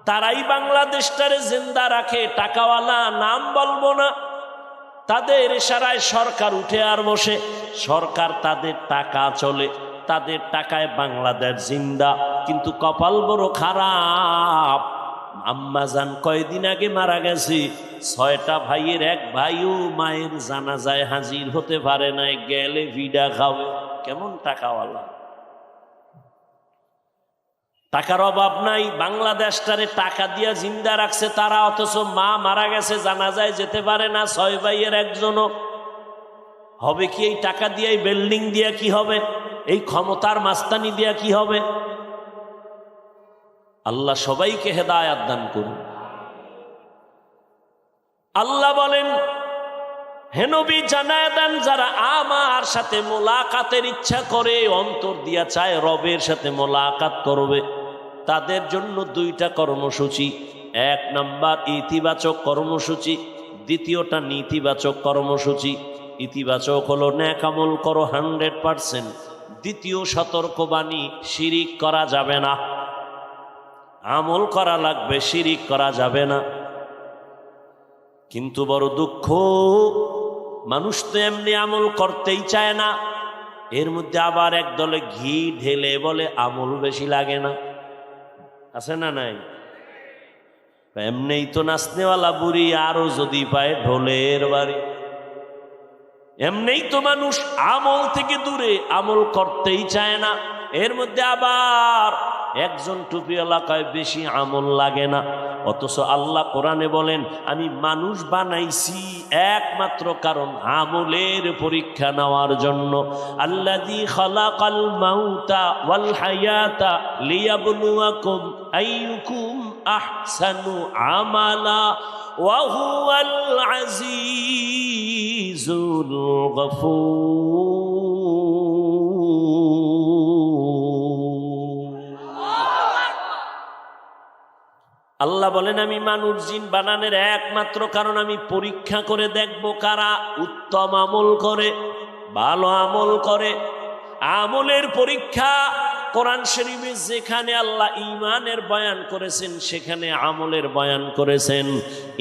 তারাই বাংলাদেশটারে জিন্দা রাখে। টাকাওয়ালা নাম বলবো না, তাদের ইশারায় সরকার উঠে আর বসে। সরকার তাদের টাকা চলে, তাদের টাকায় বাংলাদেশ জিন্দা। কিন্তু কপাল বড় খারাপ। আম্মাজান কয়দিন আগে মারা গেছে। 6টা ভাইয়ের এক ভাইও মায়ের জানাজায় হাজির হতে পারে না, গেলে ভিডা খাবে। কেমন টাকাওয়ালা! টাকার অভাব নাই, বাংলাদেশটারে টাকা দিয়া জিন্দা রাখছে তারা, অথচ মা মারা গেছে জানাজায় যেতে পারে না 6 ভাইয়ের একজনও। হবে কি? এই টাকা দিয়ে, এই বিল্ডিং দিয়া কি হবে? এই ক্ষমতার মাস্তানি দিয়া কি হবে? আল্লাহ সবাইকে হেদায়েত দান করুন। আল্লাহ বলেন হে নবী জানায় দেন, যারা আমার সাথে মোলাকাতের ইচ্ছা করে, অন্তর দিয়া চায় রবের সাথে মোলাকাত করবে, তাদের জন্য 2টা কর্মসূচি। 1 নাম্বার ইতিবাচক কর্মসূচি, দ্বিতীয়টা নেতিবাচক কর্মসূচি। ইতিবাচক হলো নেক আমল করো 100%। দ্বিতীয় সতর্কবাণী, শিরিক করা যাবে না। আমল করা লাগবে, শিরিক করা যাবে না। কিন্তু বড় দুঃখ, মানুষ তো এমনি আমল করতেই চায় না। এর মধ্যে আবার একদলে ঘি ঢেলে বলে আমল বেশি লাগে না। আছে না নাই? এমনি তো নাচনেওয়ালা বুড়ি আরো যদি পায় ঢোলের বাড়ি। এমনি তো মানুষ আমল থেকে দূরে, আমল করতেই চায় না। এর মধ্যে আবার একজন টুপিওয়ালা কয় বেশি আমল লাগে না। অথচ আল্লাহ কোরআনে বলেন আমি মানুষ বানাইছি একমাত্র কারণ আমলের পরীক্ষা নেওয়ার জন্য। আল্লাযী খালাকাল মাউতা ওয়াল হায়াতা লিয়াবলুয়াকুম আইয়ুকুম আহসানু আমালা ওয়া হুয়াল আজিজ আজিজুল গফুর। আল্লাহ বলেন আমি মানুষ জিন বানানোর একমাত্র কারণ আমি পরীক্ষা করে দেখব কারা উত্তম আমল করে, ভালো আমল করে। আমলের পরীক্ষা কোরআন শরীফে যেখানে আল্লাহ ঈমানের বয়ান করেছেন সেখানে আমলের বয়ান করেছেন।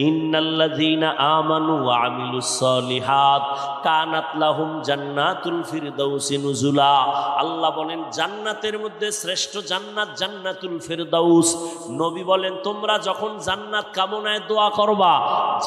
ইন্নাল্লাযীনা আমানু ওয়া আমিলুস সলিহাত কানাত লাহুম জান্নাতুল ফিরদাউসি নুজুলা। আল্লাহ বলেন জান্নাতের মধ্যে শ্রেষ্ঠ জান্নাত জান্নাতুল ফিরদাউস। নবী বলেন তোমরা যখন জান্নাত কামনায় দোয়া করবা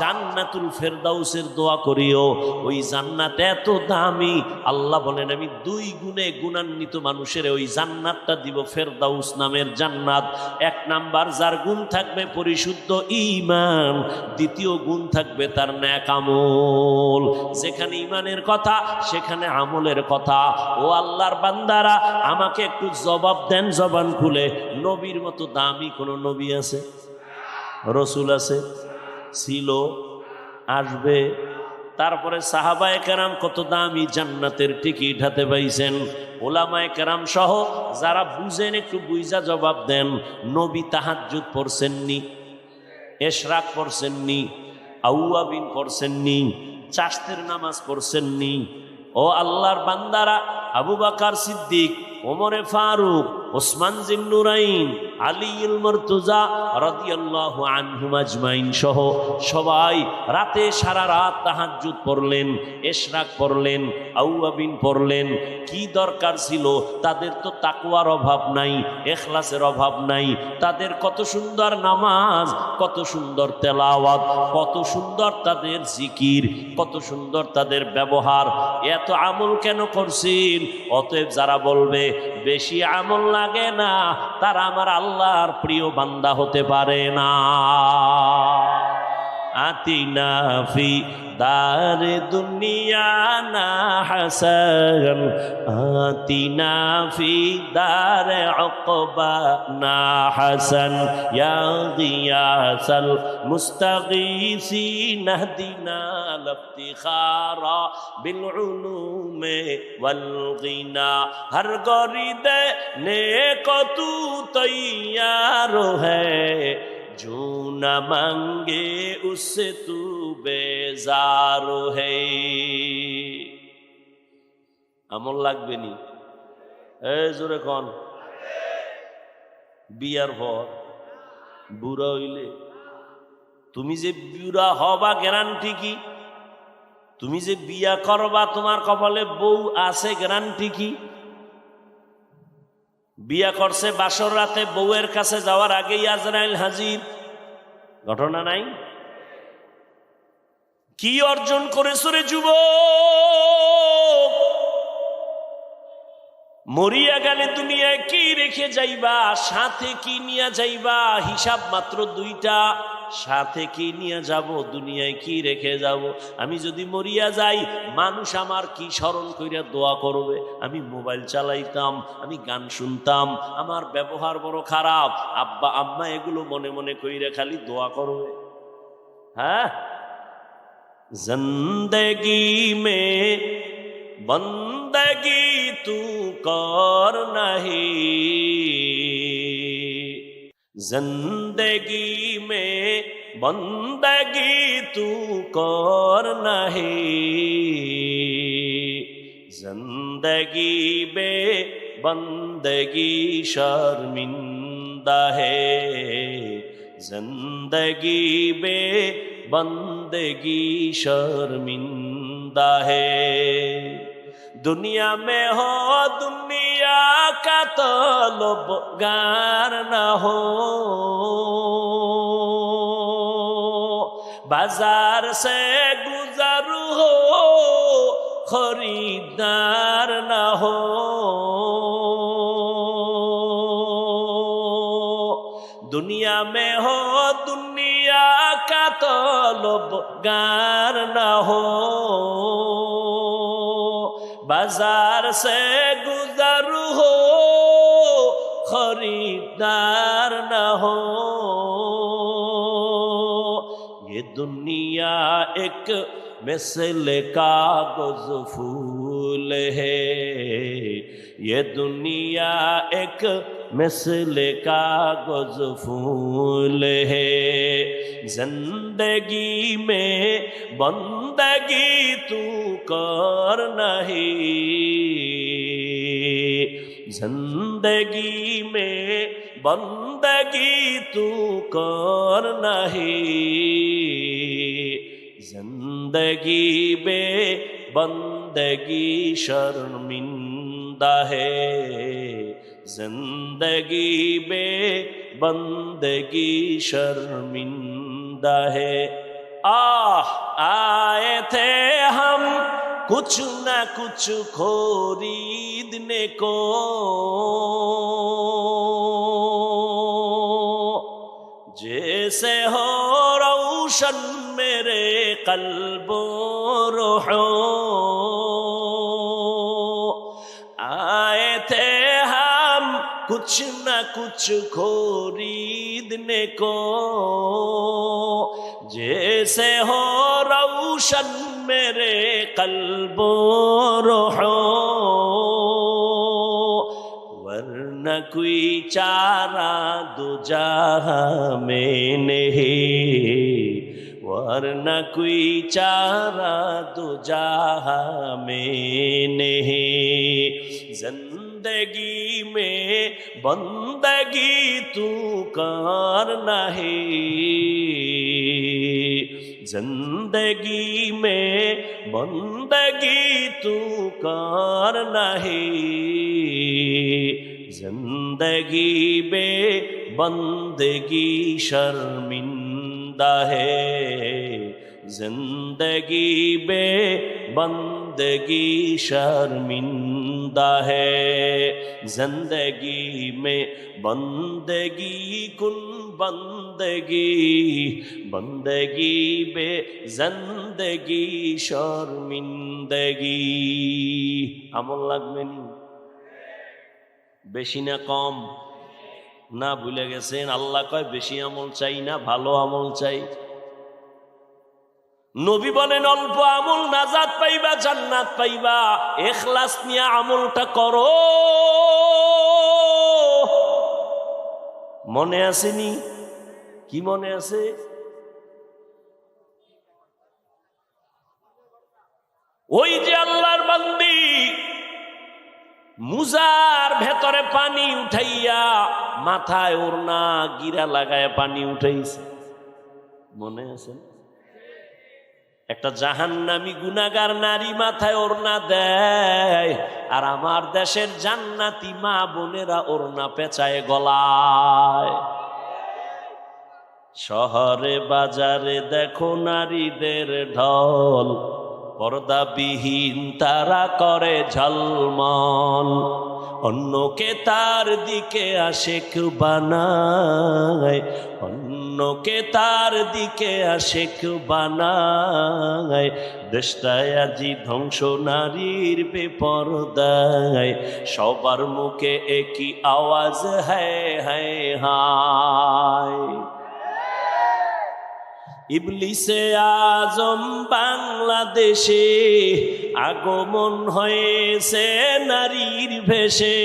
জান্নাতুল ফিরদাউসের দোয়া করিও। ওই জান্নাত এত দামি, আল্লাহ বলেন আমি 2 গুণে গুণান্বিত মানুষের ওই জান্নাতটা দিব, ফেরদাউস নামের জান্নাত। 1 নাম্বার যার গুণ থাকবে পরিশুদ্ধ ঈমান, দ্বিতীয় গুণ থাকবে তার নেক আমল। যেখানে ঈমানের কথা সেখানে আমলের কথা। ও আল্লাহর বান্দারা আমাকে একটু জবাব দেন জবান খুলে, নবীর মতো দামি কোন নবী আছে? রসুল আছে? ছিল? আসবে? তারপরে সাহাবায়ে কেরাম কত দামি জান্নাতের টিকিট হাতে পাইছেন। ওলামায়ে কেরাম সহ যারা বুঝেন একটু বুঝা জবাব দেন। নবী তাহাজ্জুদ পড়ছেননি? এশরাক পড়ছেননি? আউয়াবিন পড়ছেননি? চাশতের নামাজ পড়ছেননি? ও আল্লাহর বান্দারা আবু বকর সিদ্দিক, ওমরে ফারুক, ওসমান জিন্নুরাইন, আলীউল মুরতজা রাদিয়াল্লাহু আনহুম আজমাইন সহ সবাই রাতে সারা রাত তাহাজ্জুদ পড়লেন, এশরাক পড়লেন, আউয়াবিন পড়লেন। কি দরকার ছিল তাদের? তো তাকওয়ার অভাব নাই, ইখলাসের অভাব নাই। তাদের কত সুন্দর নামাজ, কত সুন্দর তেলাওয়াত, কত সুন্দর তাদের জিকির, কত সুন্দর তাদের ব্যবহার। এত আমল কেন করছেন? অতএব যারা বলবে বেশি আমল লাগে না তারা আমার আল্লাহর প্রিয় বান্দা হতে পারে না। আতিনা ফি দারে দুনিয়া না হাসান, আতিনা ফি দারে উকবা না হাসান, ইয়া গিয়াসাল মুস্তাগীসিন নাহদিনা লফতিখারা বিল উলুমে ওয়াল গিনা। হর গরিদে নেকো তু তৈয়ার হ্যায়, जो न मांगे उससे तू बेजार है। আমল লাগবে নি? জোরে কন। বিয়ার পর বুড়া হইলে তুমি যে বুড়া হবা গ্যারান্টি কি? তুমি যে বিয়া করবা তোমার কপালে বউ আছে গ্যারান্টি কি? বিয়া করছে বাসর রাতে, বউয়ের কাছে যাওয়ার আগেই আজরাইল হাজির। ঘটনা নাই? কি অর্জন করেছো রে যুবক? মরিয়া গেলে দুনিয়ায় কি রেখে যাইবা, সাথে কি নিয়ে যাইবা? হিসাব মাত্র 2টা। সাথে কি নিয়ে যাব, দুনিয়ায় কি রেখে যাব? আমি যদি মরিয়া যাই মানুষ আমার কি স্মরণ কইরা দোয়া করবে? আমি মোবাইল চালাইতাম, আমি গান শুনতাম, আমার ব্যবহার বড় খারাপ, আব্বা আম্মা এগুলো মনে মনে কইরা খালি দোয়া করবে। হ্যাঁ, জিন্দেগি মে বন্দগি তু কর নাহি, जिंदगी में बंदगी तू कर नहीं, जिंदगी बे बंदगी शर्मिंदा है, जिंदगी बे बंदगी शर्मिंदा है। दुनिया में हो दुनिया का तलबगार न हो, बाजार से गुजर हो खरीदार न हो, दुनिया में हो दुनिया का तलबगार न हो, बाजार से गुजर हो खरीदार न हो। ये दुनिया एक मिसल कागज फूल है, ये दुनिया एक मिसल कागज फूल है। जिंदगी में बंदगी तू कर नहीं, जिंदगी में बंदगी तू कर नहीं, जिंदगी बे बंदगी शर्मिंदा है, जिंदगी बे बंदगी शर्मिंदा है। आए थे हम कुछ न कुछ खरीदने को, जैसे हो रोशन मेरे कल्बो रूहो। आए थे हम कुछ न कुछ खरीदने को, जैसे हो रोशन मेरे कल्बो रूहो। वरना कोई चारा दो जहां में नहीं, वरना कोई चारा दो जहां में नहीं। जिंदगी में बंदगी तू कर नहीं, जिंदगी में बंदगी तू कर नहीं, जिंदगी बे बंदगी शर्मिंदा है, जिंदगी बे बंदगी शर्मिंदा है। जिंदगी में बंदगी कुन बंदगी, बंदगी बे जिंदगी शर्मिंदगी। আমল লাগবে নি? বেশি না কম? না ভুলে গেছেন আল্লাহ কয় বেশি আমল চাই না, ভালো আমল চাই। নবী বলেন অল্প আমল নাজাত পাইবা, জান্নাত পাইবা। ইখলাস নিয়ে আমলটা করো। মনে আসেনি? কি মনে আছে? ওই যে আল্লাহর বান্দি মুজার ভেতরে পানি উঠাইয়া মাথায় ওড়না গিরা লাগায় পানি উঠাইছে, মনে আছে? একটা জাহান্নামী গুনাহগার নারী মাথায় ওড়না দেয়, আর আমার দেশের জান্নাতি মা বোনেরা ওড়না পেঁচায় গলায়। শহরে বাজারে দেখো নারীদের ঢল, পর্দাবিহীন তারা করে ঝলমল। অন্যকে তার দিকে আশিক বানায়, অন্যকে তার দিকে আশিক বানায়। দেশটায় আজি ধ্বংস নারীর বেপরদায়, সবার মুখে একই আওয়াজ হায় হায় হায়। ইবলিসে আজম বাংলাদেশে আগমন হয়েছে নারীর ভেষে,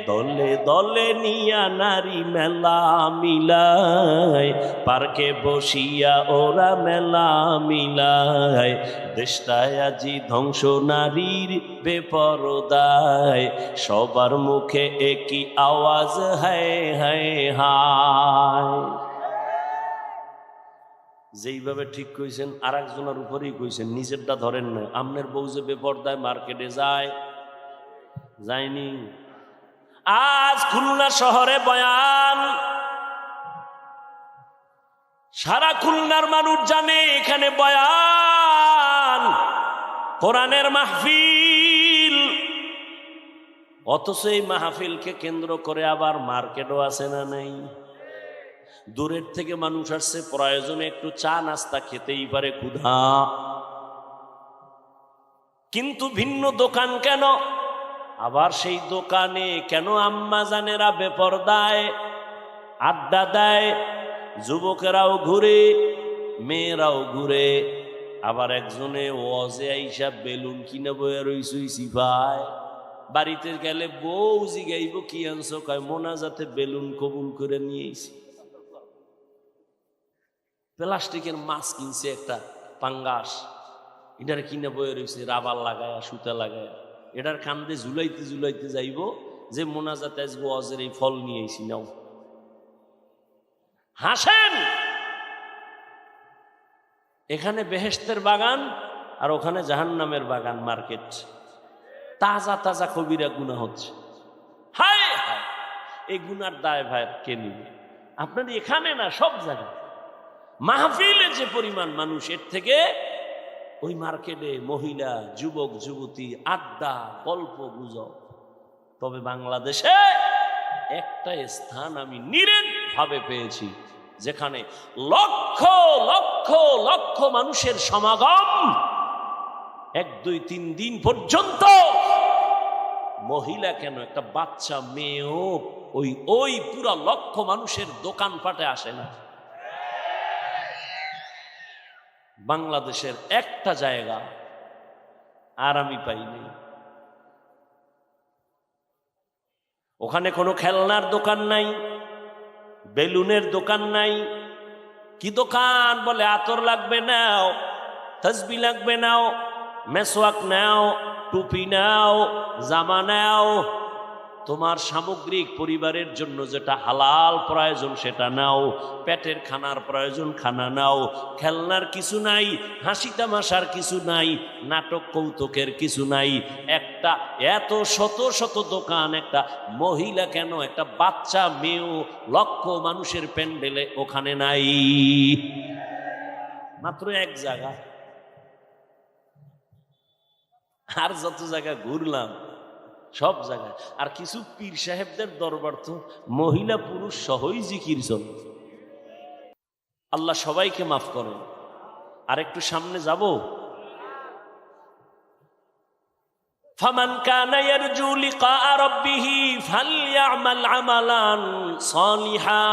দলে দলে নিয়া নারী মেলা মিলায়, পার্কে বসিয়া ওরা মেলা মিলায়। দেশটায় আজি ধ্বংস নারীর বেপরদায়, সবার মুখে একই আওয়াজ হায় হায় হায়। যেইভাবে ঠিক কইছেন আর একজনের উপরেই কইছেন, নিজেরটা ধরেন না। আমনের বউ যে বেপরদায় মার্কেটে যায়, যায়নি? আজ খুলনা শহরে বয়ান, সারা খুলনার মানুষ জানে এখানে বয়ান, কোরআনের মাহফিল। অথচ এই মাহফিলকে কেন্দ্র করে আবার মার্কেটও আছে না নাই? দূরের থেকে মানুষ আসছে, প্রয়োজনে একটু চা নাস্তা খেতেই পারে, ক্ষুধা। কিন্তু ভিন্ন দোকান কেন? আবার সেই দোকানে কেন আম্মা জানেরা বেপরদায় আড্ডা দেয়? যুবকেরাও ঘুরে, মেয়েরাও ঘুরে, আবার একজনে ওয়াজে আইসা বেলুন কিনে বইয়া রইছুই সিফায়। বাড়িতে গেলে বউ জিগাইব কি আনছো, কয় মোনাজাতে বেলুন কবুল করে নিয়েছি। প্লাস্টিকের মাছ কিনছে একটা পাঙ্গাস, এটার কিনে বয়ে রয়েছে রাবার লাগায় সুতা লাগায়, এটার কান্দে ঝুলাইতে ঝুলাইতে যাইব যে মোনাজাতে আসবো অজের এই ফল নিয়েছি নাও। হাসেন, এখানে বেহেশতের বাগান আর ওখানে জাহান্নামের বাগান মার্কেট। তাজা তাজা কবিরা গুনাহ হচ্ছে। হায় হায়, এই গুনার দায় ভাই কে নিবে? আপনার এখানে না, সব জায়গায় মাহফিলে যে পরিমাণ মানুষ, এর থেকে ওই মার্কেটে মহিলা যুবক যুবতী আড্ডা গল্প গুজব। তবে বাংলাদেশে একটা স্থান আমি নিরেটভাবে পেয়েছি যেখানে লক্ষ লক্ষ লক্ষ মানুষের সমাগম, 1 2 3 দিন পর্যন্ত। মহিলা কেন, একটা বাচ্চা মেয়েও ওই পুরা লক্ষ মানুষের দোকানপাটে আসে না। বাংলাদেশের একটা জায়গা আর আমি পাইনি, ওখানে কোনো খেলনার দোকান নাই, বেলুনের দোকান নাই। কি দোকান? বলে আতর লাগবে নাও, তসবি লাগবে নাও, মেসওয়াক নাও, টুপি নাও, জামা নাও, তোমার সামগ্রিক পরিবারের জন্য যেটা হালাল প্রয়োজন সেটা নাও, পেটের খানার প্রয়োজন খানা নাও। খেলনার কিছু নাই, হাসি তামাশার কিছু নাই, নাটক কৌতুকের কিছু নাই। একটা এত শত শত দোকান, একটা মহিলা কেন, একটা বাচ্চা মেয়েও লক্ষ মানুষের প্যান্ডেলে ওখানে নাই। মাত্র এক জায়গা। আর যত জায়গা ঘুরলাম সব জায়গায়। আর কিছু পীর সাহেবদের দরবার তো মহিলা পুরুষ সহই জিকির চলে। আল্লাহ সবাইকে মাফ করেন। আর একটু সামনে যাব। ফামান কানা ইয়ারজু লিকা রাব্বিহি ফালইআমাল আমালান সালিহা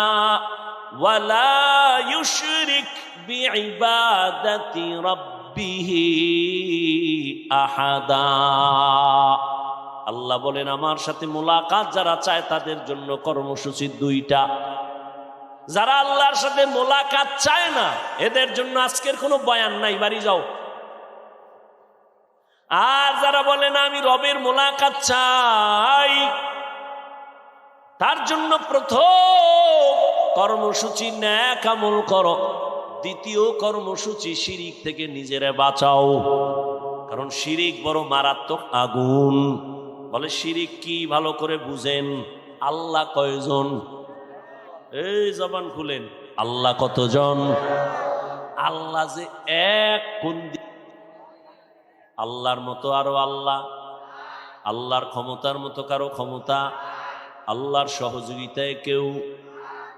ওয়ালা ইউশরিক বিইবাদাতি রাব্বিহি আহাদা। আল্লাহ বলেন, আমার সাথে মোলাকাত যারা চায় তাদের জন্য কর্মসূচি 2টা। যারা আল্লাহর সাথে মোলাকাত চায় না, এদের জন্য আজকের কোনো বয়ান নাই, বাড়ি যাও। আর যারা বলে না আমি রবের মোলাকাত চাই, তার জন্য প্রথম কর্মসূচি নেক আমল করো, দ্বিতীয় কর্মসূচি শিরিক থেকে নিজেরে বাঁচাও। কারণ শিরিক বড় মারাত্মক আগুন। বলে শিরিক কি ভালো করে বুঝেন। আল্লাহ কয়জন? এই জবান খুলেন, আল্লাহ কতজন? আল্লাহ যে এক, কোন আল্লাহর মতো আরো আল্লাহ, আল্লাহর ক্ষমতার মতো কারো ক্ষমতা, আল্লাহর সহযোগিতায়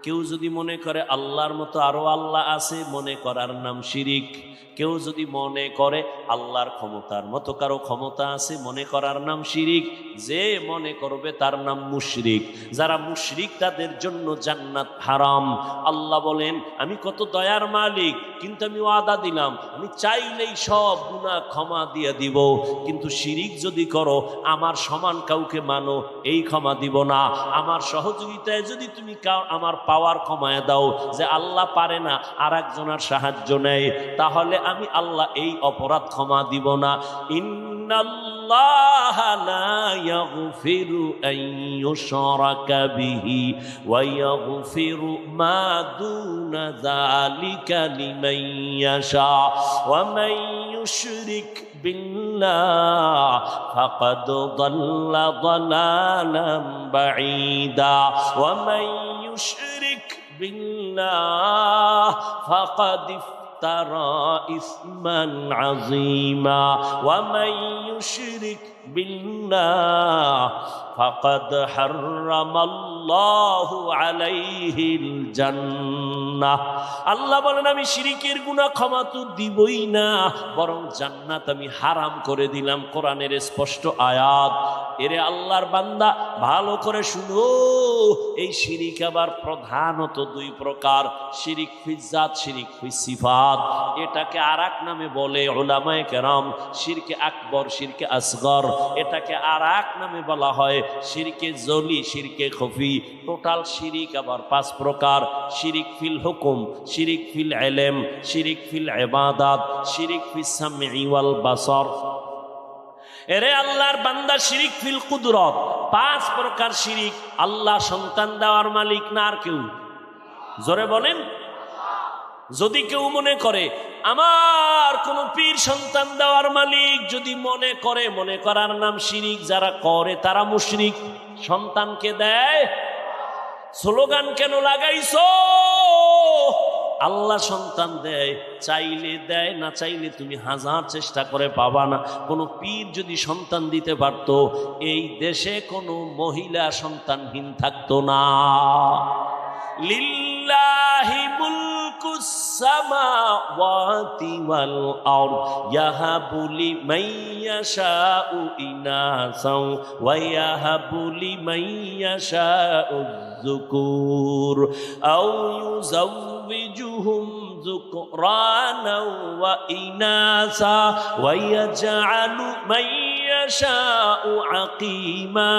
কেউ যদি মনে করে আল্লাহর মতো আরো আল্লাহ আছে, মনে করার নাম শিরিক। কেউ যদি মনে করে আল্লাহর ক্ষমতার মতো কারো ক্ষমতা আছে, মনে করার নাম শিরিক। যে মনে করবে তার নাম মুশরিক। যারা মুশরিক তাদের জন্য জান্নাত হারাম। আল্লাহ বলেন, আমি কত দয়ার মালিক, কিন্তু আমি ওয়াদা দিলাম আমি চাইলেই সব গুনাহ ক্ষমা দিয়ে দিব, কিন্তু শিরিক যদি করো, আমার সমান কাউকে মানো, এই ক্ষমা দিব না। আমার সহযোগিতায় যদি তুমি আমার পাওয়ার কমায় দাও, যে আল্লাহ পারে না আর একজনের সাহায্য নেয়, তাহলে আমি আল্লাহ এই অপরাধ ক্ষমা দিব না। ইন্নাল্লাহা লা ইয়াগফিরু আন ইউশরাকা বিহি ওয়া ইয়াগফিরু মা দুনা যালিকা লিমান ইয়াশা ওয়া মান ইউশরিক বিল্লাহ ফাকাদ দাল্লা দালালান বাঈদা ওয়া মান ইউশরিক বিল্লাহ ফাকাদ افترى إثما عظيما ومن يشرك بالله فقد حرم الله عليه الجنة। আল্লাহ বলেন, আমি শিরিকের গুনাহ ক্ষমা তো দিবই না, বরং জান্নাত আমি হারাম করে দিলাম। কোরআনের স্পষ্ট আয়াত। এরে আল্লাহর বান্দা ভালো করে শুনো, এই শিরিক আবার প্রধানত দুই প্রকার, শিরিক ফিজ্জাত, শিরিক ফিসিফাত। এটাকে আর এক নামে বলে উলামায়ে কেরাম শিরকে আকবর, শিরকে আসগর। এটাকে আর এক নামে বলা হয় শিরকে জলি, শিরকে খফি। টোটাল শিরিক আবার পাঁচ প্রকার: শিরিক ফিল হুকুম, শিরিক ফিল ইলম, শিরিক ফিল ইবাদাত, শিরিক ফিস সামঈ ওয়াল বাসর। এরে আল্লাহর বান্দা, শিরিক ফিল কুদরত, পাঁচ প্রকার শিরিক। আল্লাহ সন্তান দেওয়ার মালিক না আর কেউ? জোরে বলেন। যদি কেউ মনে করে আমার কোন পীর সন্তান দেওয়ার মালিক, যদি মনে করে, মনে করার নাম শিরিক। যারা করে তারা মুশরিক। সন্তানকে দেয়, স্লোগান কেন লাগাইছো? আল্লাহ সন্তান দেয়, চাইলে দেয়, না চাইলে তুমি হাজার চেষ্টা করে পাবা না। কোনো পীর যদি সন্তান দিতে পারতো, এই দেশে কোনো মহিলা সন্তানহীন থাকতো না। লিল্লাহি মুলকুস সামাওয়াতি ওয়াল আরদ ইয়াহাবু লিমান ইয়াশাউ ইনাসাও ওয়া ইয়াহাবু লিমান ইয়াশাউ যুকুর আও ইউযাওবিজুহুম যুকরানা ওয়া ইনাসা ওয়া ইয়াজআলু মান ইয়াশাউ আকিমা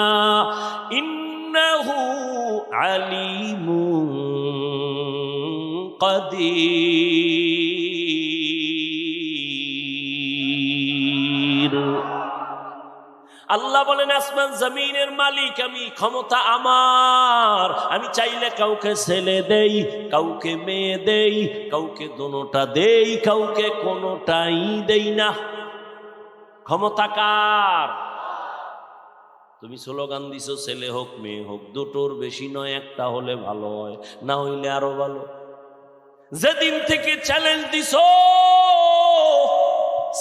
ইন্নাহু আলিমুন কাদির। আল্লাহ বলেন, আসমান জমিনের মালিক আমি, ক্ষমতা আমার। আমি চাইলে কাউকে ছেলে দেই, কাউকে মেয়ে দেই, কাউকে দোনোটা দেই, কাউকে কোনোটাই দেই না। ক্ষমতা কার? তুমি স্লোগান দিছো ছেলে হোক মেয়ে হোক, দুটোর বেশি নয়, একটা হলে ভালো হয়, না হইলে আরো ভালো। যেদিন থেকে চ্যালেঞ্জ দিছো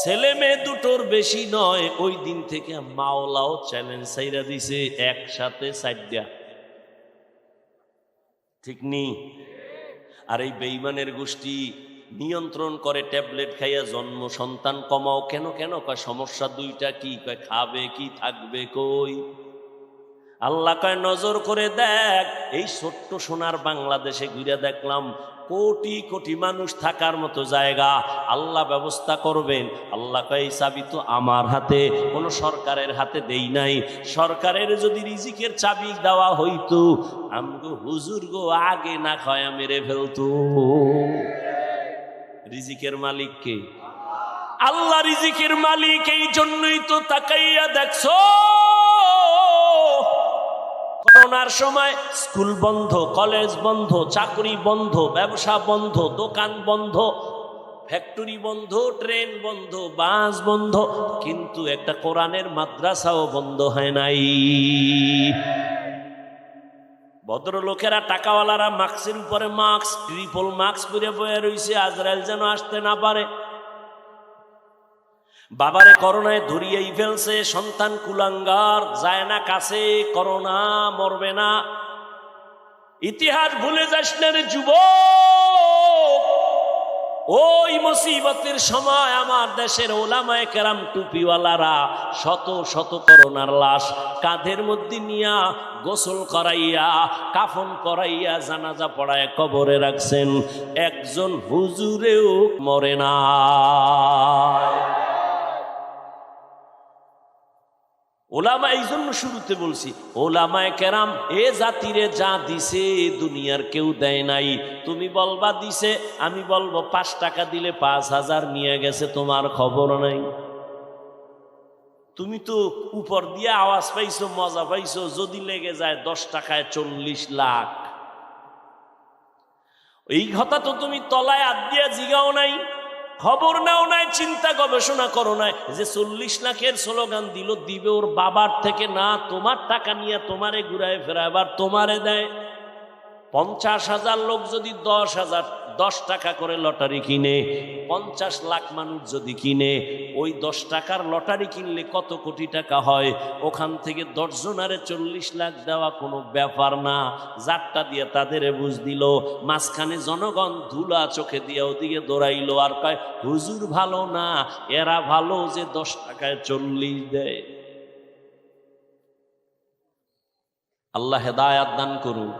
ছেলে মেয়ে দুটোর বেশি নয়, ওই দিন থেকে মাওলাও চ্যালেঞ্জ ছাইরা দিছে একসাথে চারটা। ঠিক নি? আর এই বেঈমানের গোষ্ঠী নিয়ন্ত্রণ করে ট্যাবলেট খাইয়া জন্ম সন্তান কমাও। কেন কেন কয় সমস্যা দুইটা। কি কয়? খাবে কি, থাকবে কই? আল্লাহ কয় নজর করে দেখ, এই ছোট্ট সোনার বাংলাদেশে ঘুরে দেখলাম কোটি কোটি মানুষ থাকার মতো জায়গা আল্লাহ ব্যবস্থা করবেন। আল্লাহ কয় এই চাবি তো আমার হাতে, কোনো সরকারের হাতে দেই নাই। সরকারের যদি রিজিকের চাবি দেওয়া হইতো, আমগো হুজুর গো আগে না খায়া মেরে ফেলতো। রিজিকের মালিক কে? আল্লাহ রিজিকের মালিক। এই জন্যই তো তাকাইয়া দেখছো করোনার সময় স্কুল বন্ধ, কলেজ বন্ধ, চাকরি বন্ধ, ব্যবসা বন্ধ, দোকান বন্ধ, ফ্যাক্টরি বন্ধ, ট্রেন বন্ধ, বাস বন্ধ, কিন্তু একটা কোরআনের মাদ্রাসাও বন্ধ হয় নাই। ভদ্রলোকেরা, টাকাওয়ালারা মাস্কের উপরে মাস্ক, ট্রিপল মাস্ক পরে বয়ে রইছে, আজরাইল যেন আসতে না পারে। বাবারে করোনায় ধরিয়েই ফেলছে, সন্তান কুলাঙ্গার, যায় না কাছে, করোনা মরবে না। ইতিহাস ভুলে যাস না রে যুবক। ওই মুসিবতের সময় আমার দেশের ওলামায়ে কেরাম টুপিওয়ালারা শত শত করোনার লাশ কাঁধের মধ্যে নিয়া গোসল করাইয়া, কাফন করাইয়া, জানাজা পড়ায় কবরে রাখছেন। একজন হুজুরেও মরে না। ওলামা, এই জন্য শুরুতে বলছি, ওলামায়ে কেরাম এ জাতিরে যা দিছে দুনিয়ার কেউ দেয় নাই। তুমি বলবা দিছে, আমি বলবো 5 টাকা দিলে 5000 নিয়ে গেছে, তোমার খবর নাই। তুমি তো উপর দিয়ে আওয়াজ পাইছো, মজা পাইছো, যদি লেগে যায় 10 টাকায় 40 লাখ। এই কথা তো তুমি তলায় হাত দিয়া জিগাও নাই, খবর নাও নাই, চিন্তা গবেষণা করো নাই যে 40 লাখের স্লোগান দিল, দিবে ওর বাবার থেকে না, তোমার টাকা নিয়ে তোমারে ঘুরায় ফেরায় আবার তোমারে দেয়। 50,000 লোক যদি 10 টাকা করে লটারি কিনে, 50 লাখ মানুষ যদি কিনে, ওই 10 টাকার লটারি কিনলে কত কোটি টাকা হয়? ওখান থেকে 10 জনারে 40 লাখ দেওয়া কোনো ব্যাপার না। যারটা দিয়ে তাদের বুঝ দিল, মাঝখানে জনগণ ধুলা চোখে দিয়ে ওদিকে দৌড়াইলো আর কয় হুজুর ভালো না, এরা ভালো যে 10 টাকায় 40 দেয়। আল্লাহ হেদায়াত দান করুন।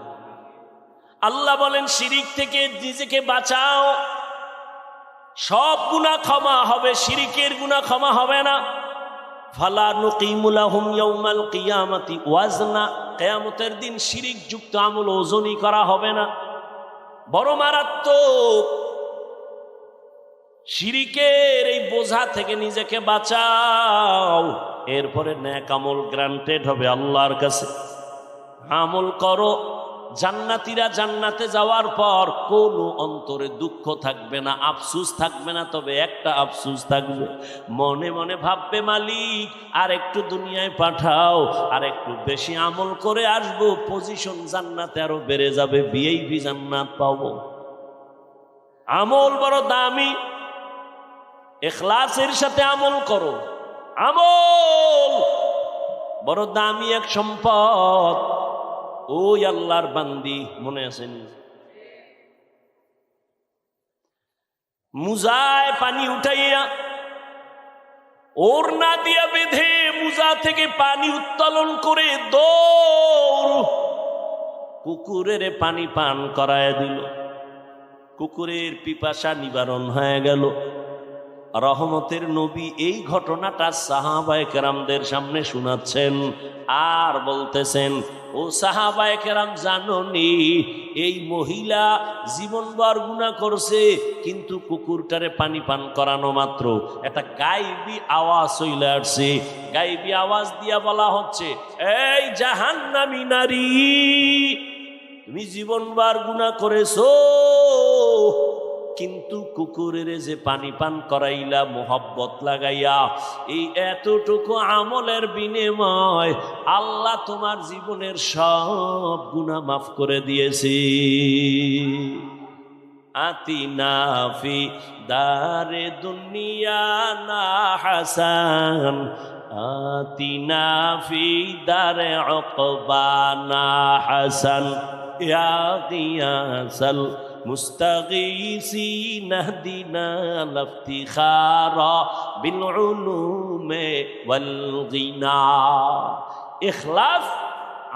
আল্লাহ বলেন শিরিক থেকে নিজেকে বাঁচাও, সব গুনাহ ক্ষমা হবে, শিরিকের গুনাহ ক্ষমা হবে না। ফালা নুকিমু লাহুম ইয়াউমাল কিয়ামাতি ওয়াজনা, কিয়ামতের দিন শিরিক যুক্ত আমল ওজনই করা হবে না। বড় মারাত্মক। শিরিকের এই বোঝা থেকে নিজেকে বাঁচাও, এরপরে নেক আমল গ্রান্টেড হবে আল্লাহর কাছে। আমল করো, জান্নাতীরা জান্নাতে যাওয়ার পর কোনো অন্তরে দুঃখ থাকবে না, আফসোস থাকবে না। তবে একটা আফসোস থাকবে, মনে মনে ভাববে মালিক আর একটু দুনিয়ায় পাঠাও, আর একটু বেশি আমল করে আসবো, পজিশন জান্নাতে আরো বেড়ে যাবে, ভিআইপি জান্নাত পাবো। আমল বড় দামি, ইখলাসের সাথে আমল করো। আমল বড় দামি এক সম্পদ। ওই আল্লাহর বান্দি মনে আছেন, মুজায় পানি উঠাইয়া ওড়না দিয়া বেঁধে মুজা থেকে পানি উত্তোলন করে দৌড় কুকুরের পানি পান করায় দিল। কুকুরের পিপাসা নিবারণ হয়ে গেল। রহমতের নবী এই ঘটনাটা সাহাবায়ে কেরামদের সামনে শোনাচ্ছেন আর বলতেছেন, ও সাহাবায়ে কেরাম জানোনি এই মহিলা জীবনভর গুনাহ করছে, কিন্তু কুকুরটারে পানি পান করানো মাত্র একটা গায়েবী আওয়াজ চলে আসছে। গায়েবী আওয়াজ দিয়া বলা হচ্ছে, এই জাহান্নামী নারী, তুমি জীবনভর গুনাহ করেছো, কিন্তু কুকুরের যে পানি পান করাইলা মোহব্বত লাগাইয়া, এই এতটুকু আমলের বিনিময় আল্লাহ তোমার জীবনের সব গুনাহ মাফ করে দিয়েছে। আতিনা ফি দারে দুনিয়া না হাসান, আতিনা ফি দারে উকবা না হাসান, ইয়া গিয়াসাল মুস্তাগীসিন ইহদিনা লাফতিখারা বিল উলুমে ওয়াল গিনা। ইখলাস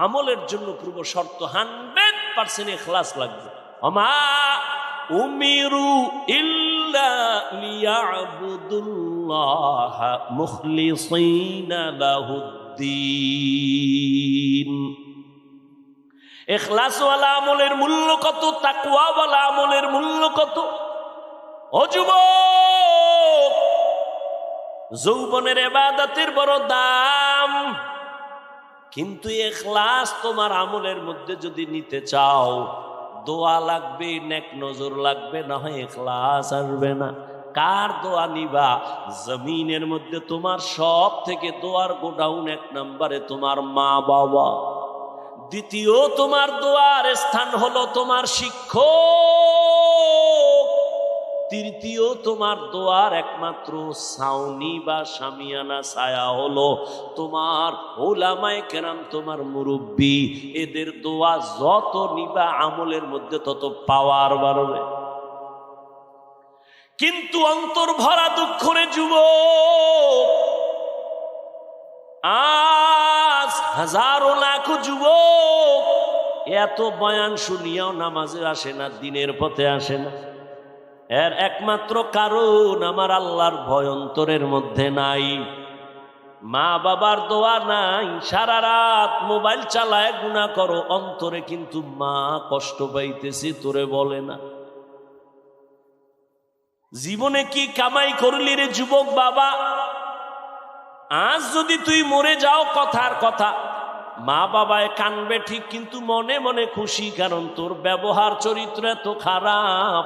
আমলের জন্য পূর্ব শর্ত, 100% ইখলাস লাগবে। ওমা উমিরু ইল্লা লিয়াবুদুল্লাহ মুখলিসিনা লাহুদ্দিন। ইখলাসওয়ালা আমলের মূল্য কত, তাকওয়াওয়ালা আমলের মূল্য কত। ও যুবক, যৌবনের ইবাদতের বড় দাম, কিন্তু ইখলাস তোমার আমলের মধ্যে যদি নিতে চাও, দোয়া লাগবে, নেক নজর লাগবে, না হয় ইখলাস আসবে না। কার দোয়া নিবা? জমিনের মধ্যে তোমার সব থেকে দোয়ার গোডাউন 1 নম্বরে তোমার মা বাবা। দ্বিতীয় তোমার দোয়ার স্থান হলো তোমার শিক্ষক। তৃতীয় তোমার দোয়ার একমাত্র ছাউনি বা শামিয়ানা ছায়া হলো তোমার উলামায়ে কেরাম, তোমার মুরব্বী। এদের দোয়া যত নিবা আমলের মধ্যে তত পাওয়ার বাড়বে। কিন্তু অন্তর ভরা দুঃখ রে যুবক, আজ হাজারো লাখো যুবক এত বয়ান শুনিয়াও নামাজে আসে না, দিনের পথে আসে না। এর একমাত্র কারণ আমার আল্লাহর ভয় অন্তরের মধ্যে নাই, মা বাবার দোয়া নাই। সারা রাত মোবাইল চালায় গুনাহ করো, অন্তরে কিন্তু মা কষ্ট পাইতেছে তোরে বলে না। জীবনে কি কামাই করলি রে যুবক বাবা? আজ যদি তুই মরে যাও, কথার কথা, মা বাবায় কানবে ঠিক, কিন্তু মনে মনে খুশি, কারণ তোর ব্যবহার চরিত্র এত খারাপ।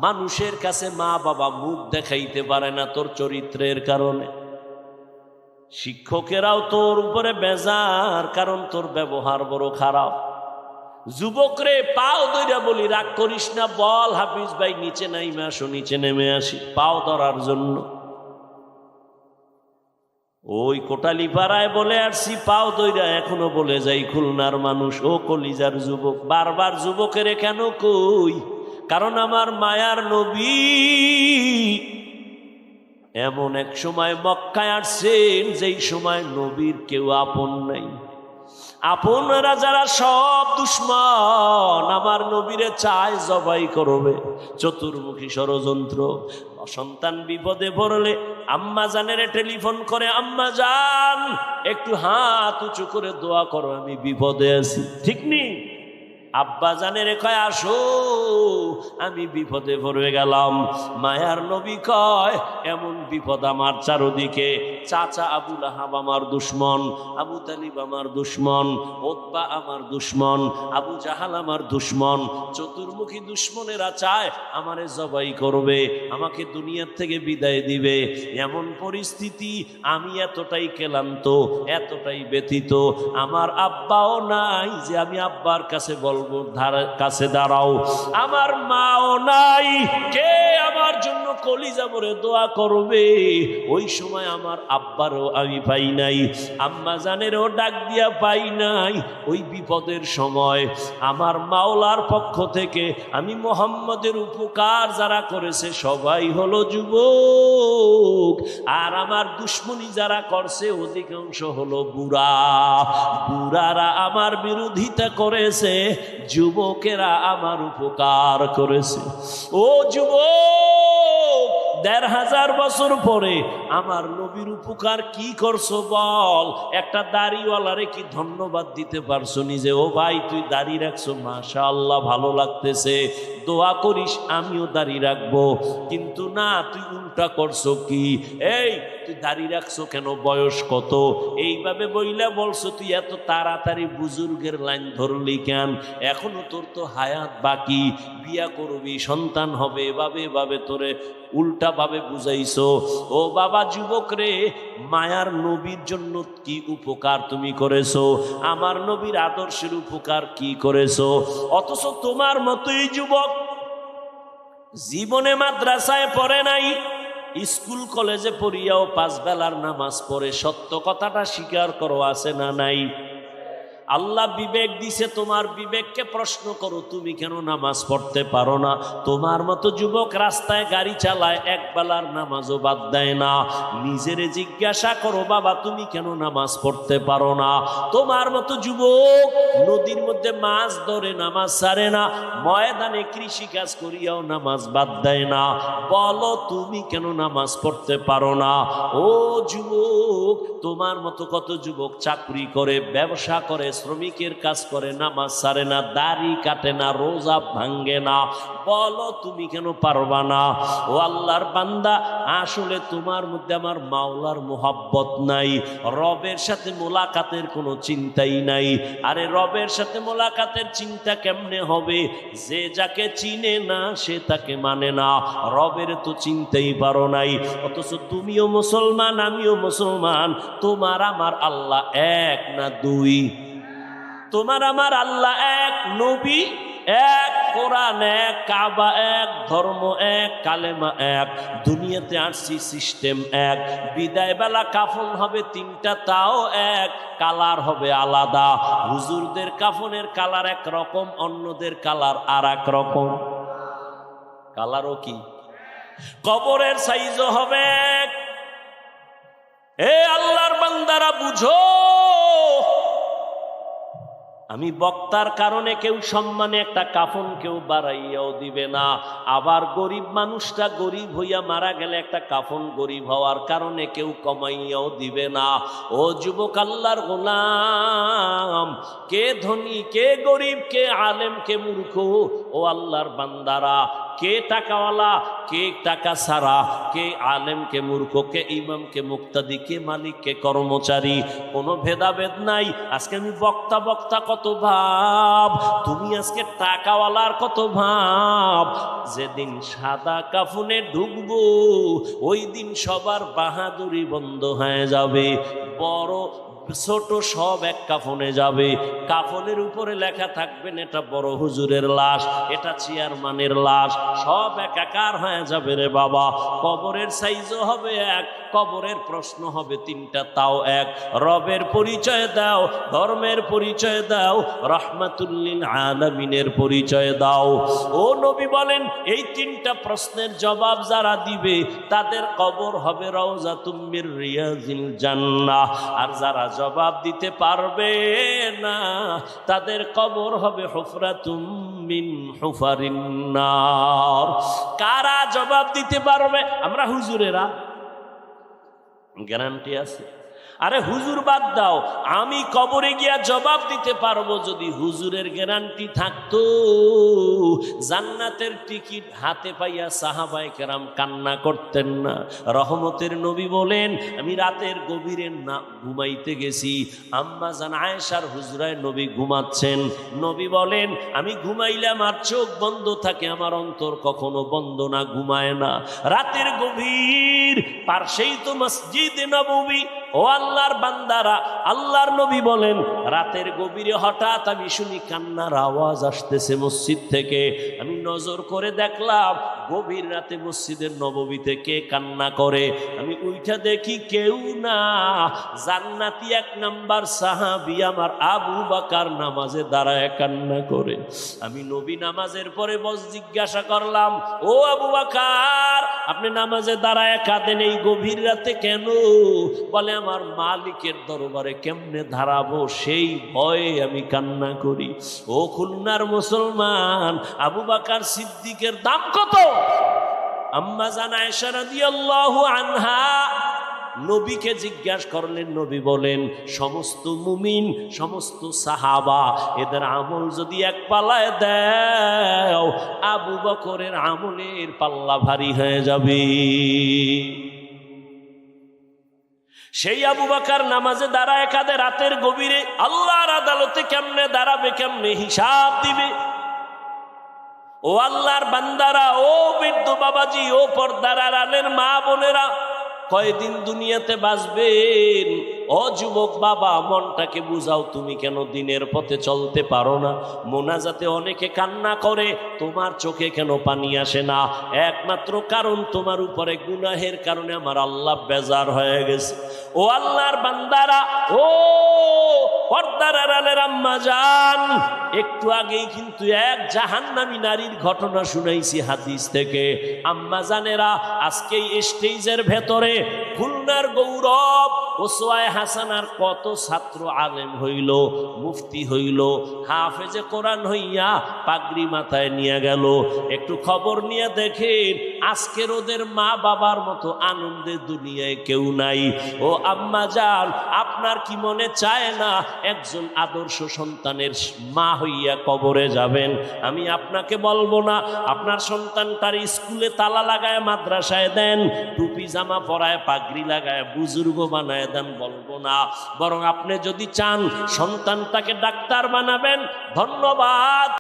মানুষের কাছে মা বাবা মুখ দেখাইতে পারে না তোর চরিত্রের কারণে। শিক্ষকেরাও তোর উপরে বেজার, কারণ তোর ব্যবহার বড় খারাপ। যুবক রে, পাও ধইরা বলি, রাগ করিস না, বল হাফিজ ভাই নিচে নাইমে আসো, নিচে নেমে আসি পাও ধরার জন্য। ওই কোটালি পাড়ায় বলে আসছি পাও দইরা, এখনো বলে যাই খুলনার মানুষ। ও কলিজার যুবক, বারবার যুবকের কেন কই? কারণ আমার মায়ার নবী এমন এক সময় মক্কায় আসছেন যেই সময় নবীর কেউ আপন নাই। আপনারা যারা সব দুশ্মন আমার নবীরে চায় জবাই করবে, চতুর্মুখী ষড়যন্ত্র। সন্তান বিপদে পড়লে আম্মা জানের টেলিফোন করে, আম্মা জান একটু হাত উঁচু করে দোয়া করো, আমি বিপদে আছি। ঠিক নেই? আব্বা জানের কয় আসো আমি বিপদে পড়ে গেলাম। মায়ার নবী কয় এমন বিপদ আমার চারদিকে, চাচা আবু লাহাব আমার দুশ্মন, আবু তালিব আমার দুশ্মন, উতবা আমার দুশ্মন, আবু জাহাল আমার দুশ্মন, চতুর্মুখী দুশ্মনেরা চায় আমারে জবাই করবে, আমাকে দুনিয়ার থেকে বিদায় দিবে। এমন পরিস্থিতি, আমি এতটাই ক্লান্ত, এতটাই ব্যথিত, আমার আব্বাও নাই যে আমি আব্বার কাছে বলবো কাছে দাঁড়াও, আমার মাও নাই কে আমার জন্য কলিজা ভরে দোয়া করবে। ওই সময় আমার আব্বারও আমি পাই নাই, আম্মা জানেরও ডাক দিয়া পাই নাই। ওই বিপদের সময় আমার মাওলার পক্ষ থেকে আমি মুহাম্মদের উপকার যারা করেছে সবাই হলো যুবক, আর আমার দুশ্মনী যারা করছে অধিকাংশ হলো বুড়া। বুড়ারা আমার বিরোধিতা করেছে, যুবকেরা আমার উপকার করেছে। ও যুবক, ১৫০০ বছর পরে আমার নবীর উপকার কি করছো বল? একটা দাড়িওয়ালারে কি ধন্যবাদ দিতে পারছো নিজে? ও ভাই তুই দাড়ি রাখছো, মাশাআল্লাহ ভালো লাগতেছে, দোয়া করিস আমিও দাড়ি রাখবো। কিন্তু না, তুই উল্টা করছো কি? এই তুই দাড়ি রাখছো কেন? বয়স কত? এইভাবে বইলা বলছো তুই এত তাড়াতাড়ি বুজুর্গের লাইন ধরলি কেন? এখনো তোর তো হায়াত বাকি, বিয়া করবি, সন্তান হবে, এভাবে তোরে উল্টা ভাবে বুঝাইছো। ও বাবা যুবক রে, মায়ার নবীর জন্য কি উপকার তুমি করেছো, আমার নবীর আদর্শের উপকার কি করেছো? অথচ তোমার মতোই যুবক জীবনে মাদ্রাসায় পড়ে নাই, স্কুল কলেজে পড়িয়াও 5 বেলার নামাজ পড়ে। সত্য কথাটা স্বীকার করো, আছে না নাই? আল্লাহ বিবেক দিছে, তোমার বিবেককে প্রশ্ন করো, তুমি কেন নামাজ পড়তে পারো না? তোমার মতো যুবক রাস্তায় গাড়ি চালায়, 1 বেলার নামাজও বাদ দেয় না। নিজেরে জিজ্ঞাসা করো, বাবা তুমি কেন নামাজ পড়তে পারো না? তোমার মতো যুবক নদীর মধ্যে মাছ ধরে নামাজ ছাড়ে না, ময়দানে কৃষি কাজ করিয়াও নামাজ বাদ দেয় না। বলো তুমি কেন নামাজ পড়তে পারো না? ও যুবক, তোমার মতো কত যুবক চাকরি করে, ব্যবসা করে, শ্রমিকের কাজ করে, নামাজ ছাড়ে না, দাড়ি কাটে না, রোজা ভাঙ্গে না। বলো তুমি কেন পারবা না? ও আল্লাহর বান্দা, আসলে তোমার মধ্যে আমার মাওলার মোহাব্বত নাই, রবের সাথে মোলাকাতের কোনো চিন্তাই নাই। আরে রবের সাথে মোলাকাতের চিন্তা কেমনে হবে? যে যাকে চিনে না সে তাকে মানে না, রবের তো চিনতেই পারো নাই। অথচ তুমিও মুসলমান, আমিও মুসলমান, তোমার আমার আল্লাহ 1 না 2? তোমার আমার আল্লাহ 1, নবী 1, কোরআন 1, কাবা 1, ধর্ম 1, কালেমা 1। দুনিয়াতে আসছি সিস্টেম 1। বিদায় বেলা কাফন হবে 3টা, তাও 1, কালার হবে আলাদা। হুজুরদের কাফনের কালার এক রকম, অন্যদের কালার আর এক রকম। কালারও কি? কবরের সাইজও হবে। এ আল্লাহর বান্দারা বুঝো, আমি বক্তার কারণে কেউ সম্মানে একটা কাফন কেউ বাড়াইয়াও দিবে না। আবার গরিব মানুষটা গরিব হইয়া মারা গেলে একটা কাফন গরিব হওয়ার কারণে কেউ কমাইয়াও দিবে না। ও যুবক আল্লাহর গোলাম, কে ধনী, কে গরিব, কে আলেম, কে মূর্খ? ও আল্লাহর বান্দারা, কে টাকাওয়ালা, কে টাকা ছাড়া, কে আলেম, কে মূর্খ, কে ইমাম, কে মুক্তাদি, কে মালিক, কে কর্মচারী, কোনো ভেদাভেদ নাই। আজকে আমি বক্তা কত ভাব, তুমি আজকে টাকাওয়ালার কত ভাব। যেদিন সাদা কাফনে ঢুকবো ওই দিন সবার বাহাদুরি বন্ধ হয়ে যাবে, বড় ছোট সব এক কাফনে যাবে। কাফনের উপরে লেখা থাকবেন এটা বড় হুজুরের লাশ, এটা চেয়ারম্যানের লাশ, সব একাকার হয়ে যাবে রে বাবা। কবরের সাইজও হবে 1, কবরের প্রশ্ন হবে 3টা, তাও 1। রবের পরিচয় দাও, ধর্মের পরিচয় দাও, রাহমাতুল্লিল আলামিনের পরিচয় দাও। ও নবী বলেন, এই 3টা প্রশ্নের জবাব যারা দিবে তাদের কবর হবে রাউযাতুম মির রিয়াজিল জান্নাহ। আর যারা জবাব দিতে পারবে না, তাদের কবর হবে হুফরাতুম মিন হুফারিন নার। কারা জবাব দিতে পারবে? আমরা হুজুরেরা, গ্যারান্টি আছে? আরে হুজুর বাদ দাও, আমি কবরে গিয়া জবাব দিতে পারবো। যদি হুজুরের গ্যারান্টি থাকতো, জান্নাতের টিকিট হাতে পাইয়া সাহাবায়ে কেরাম কান্না করতেন না। রহমতের নবী বলেন, আমি রাতের গভীরে না ঘুমাইতে গেছি, আম্মা জান আয়েশার হুজরায় নবী ঘুমাচ্ছেন। নবী বলেন, আমি ঘুমাইলে আমার চোখ বন্ধ থাকে, আমার অন্তর কখনো বন্ধ না, ঘুমায় না। রাতের গভীর পার্শ্বেই তো মসজিদে নববী। ও আল্লাহর বান্দারা, আল্লাহর নবী বলেন, রাতের গভীরে হঠাৎ আমি শুনি কান্নার আওয়াজ আসতেছে মসজিদ থেকে। আমি নজর করে দেখলাম গভীর রাতে মসজিদের নববীতে কে কান্না করে। আমি উইঠা দেখি কেউ না, জান্নাতি 1 নাম্বার সাহাবী আমার আবু বকর নামাজে দাঁড়ায় কান্না করে। আমি নবী নামাজের পরে জিজ্ঞাসা করলাম, ও আবু বকর, আপনি নামাজে দাঁড়ায় কাঁদেন এই গভীর রাতে কেন? বলে, আমার মালিকের দরবারে কেমনে দাঁড়াবো সেই ভয়ে আমি কান্না করি। ও খুলনার মুসলমান, আবু বকর সিদ্দিকের দাম কত? আম্মা জান আয়েশা রাদিয়াল্লাহু আনহা নবীকে জিজ্ঞাসা করলেন। নবী বলেন, সমস্ত মুমিন, সমস্ত সাহাবা, এদের আমল যদি এক পাল্লায় দাও, আবু বকরের আমলের পাল্লা ভারী হয়ে যাবে। সেই আবু বকর নামাজে দাঁড়ায় কাঁদে রাতের গভীরে। আল্লাহর আদালতে কেমনে দাঁড়াবে, কেমনে হিসাব দিবে? ও আল্লাহর বান্দারা, ও বৃদ্ধ বাবাজি, ও পর্দার আড়ালের মা বোনেরা, কয়দিন দুনিয়াতে বাঁচবেন? ও যুবক বাবা, মনটাকে বুঝাও, তুমি কেন দিনের পথে চলতে পারো না? মোনাজাতে অনেকে কান্না করে, তোমার চোখে কেন পানি আসে না? একমাত্র কারণ, তোমার উপরে গুনাহের কারণে আমার আল্লাহ বেজার হয়ে গেছে। ও আল্লাহর বান্দারা, ও পর্দার আড়ালের আম্মা জান, একটু আগেই কিন্তু এক জাহান্নামী নারীর ঘটনা শুনাইছি হাদিস থেকে। আম্মা জানেরা, আজকে স্টেজের ভেতরে খুলনার গৌরব ওসওয়ায়ে হাসানার কত ছাত্র আলেম হইল, মুফতি হইল, হাফেজে কোরআন হইয়া পাগড়ি মাথায় নিয়ে গেল। একটু খবর নিয়ে দেখেন, আজকের ওদের মা বাবার মতো আনন্দের দুনিয়ায় কেউ নাই। ও আম্মা জান, আপনার কি মনে চায় না একজন আদর্শ সন্তানের মা হইয়া কবরে যাবেন? আমি আপনাকে বলবো না আপনার সন্তানটার স্কুলে তালা লাগায় মাদ্রাসায় দেন, টুপি জামা পরায় পাগড়ি লাগায় বুজুর্গ বানায় দেন, বলবো না। বরং আপনি যদি চান সন্তানটাকে ডাক্তার বানাবেন, ধন্যবাদ।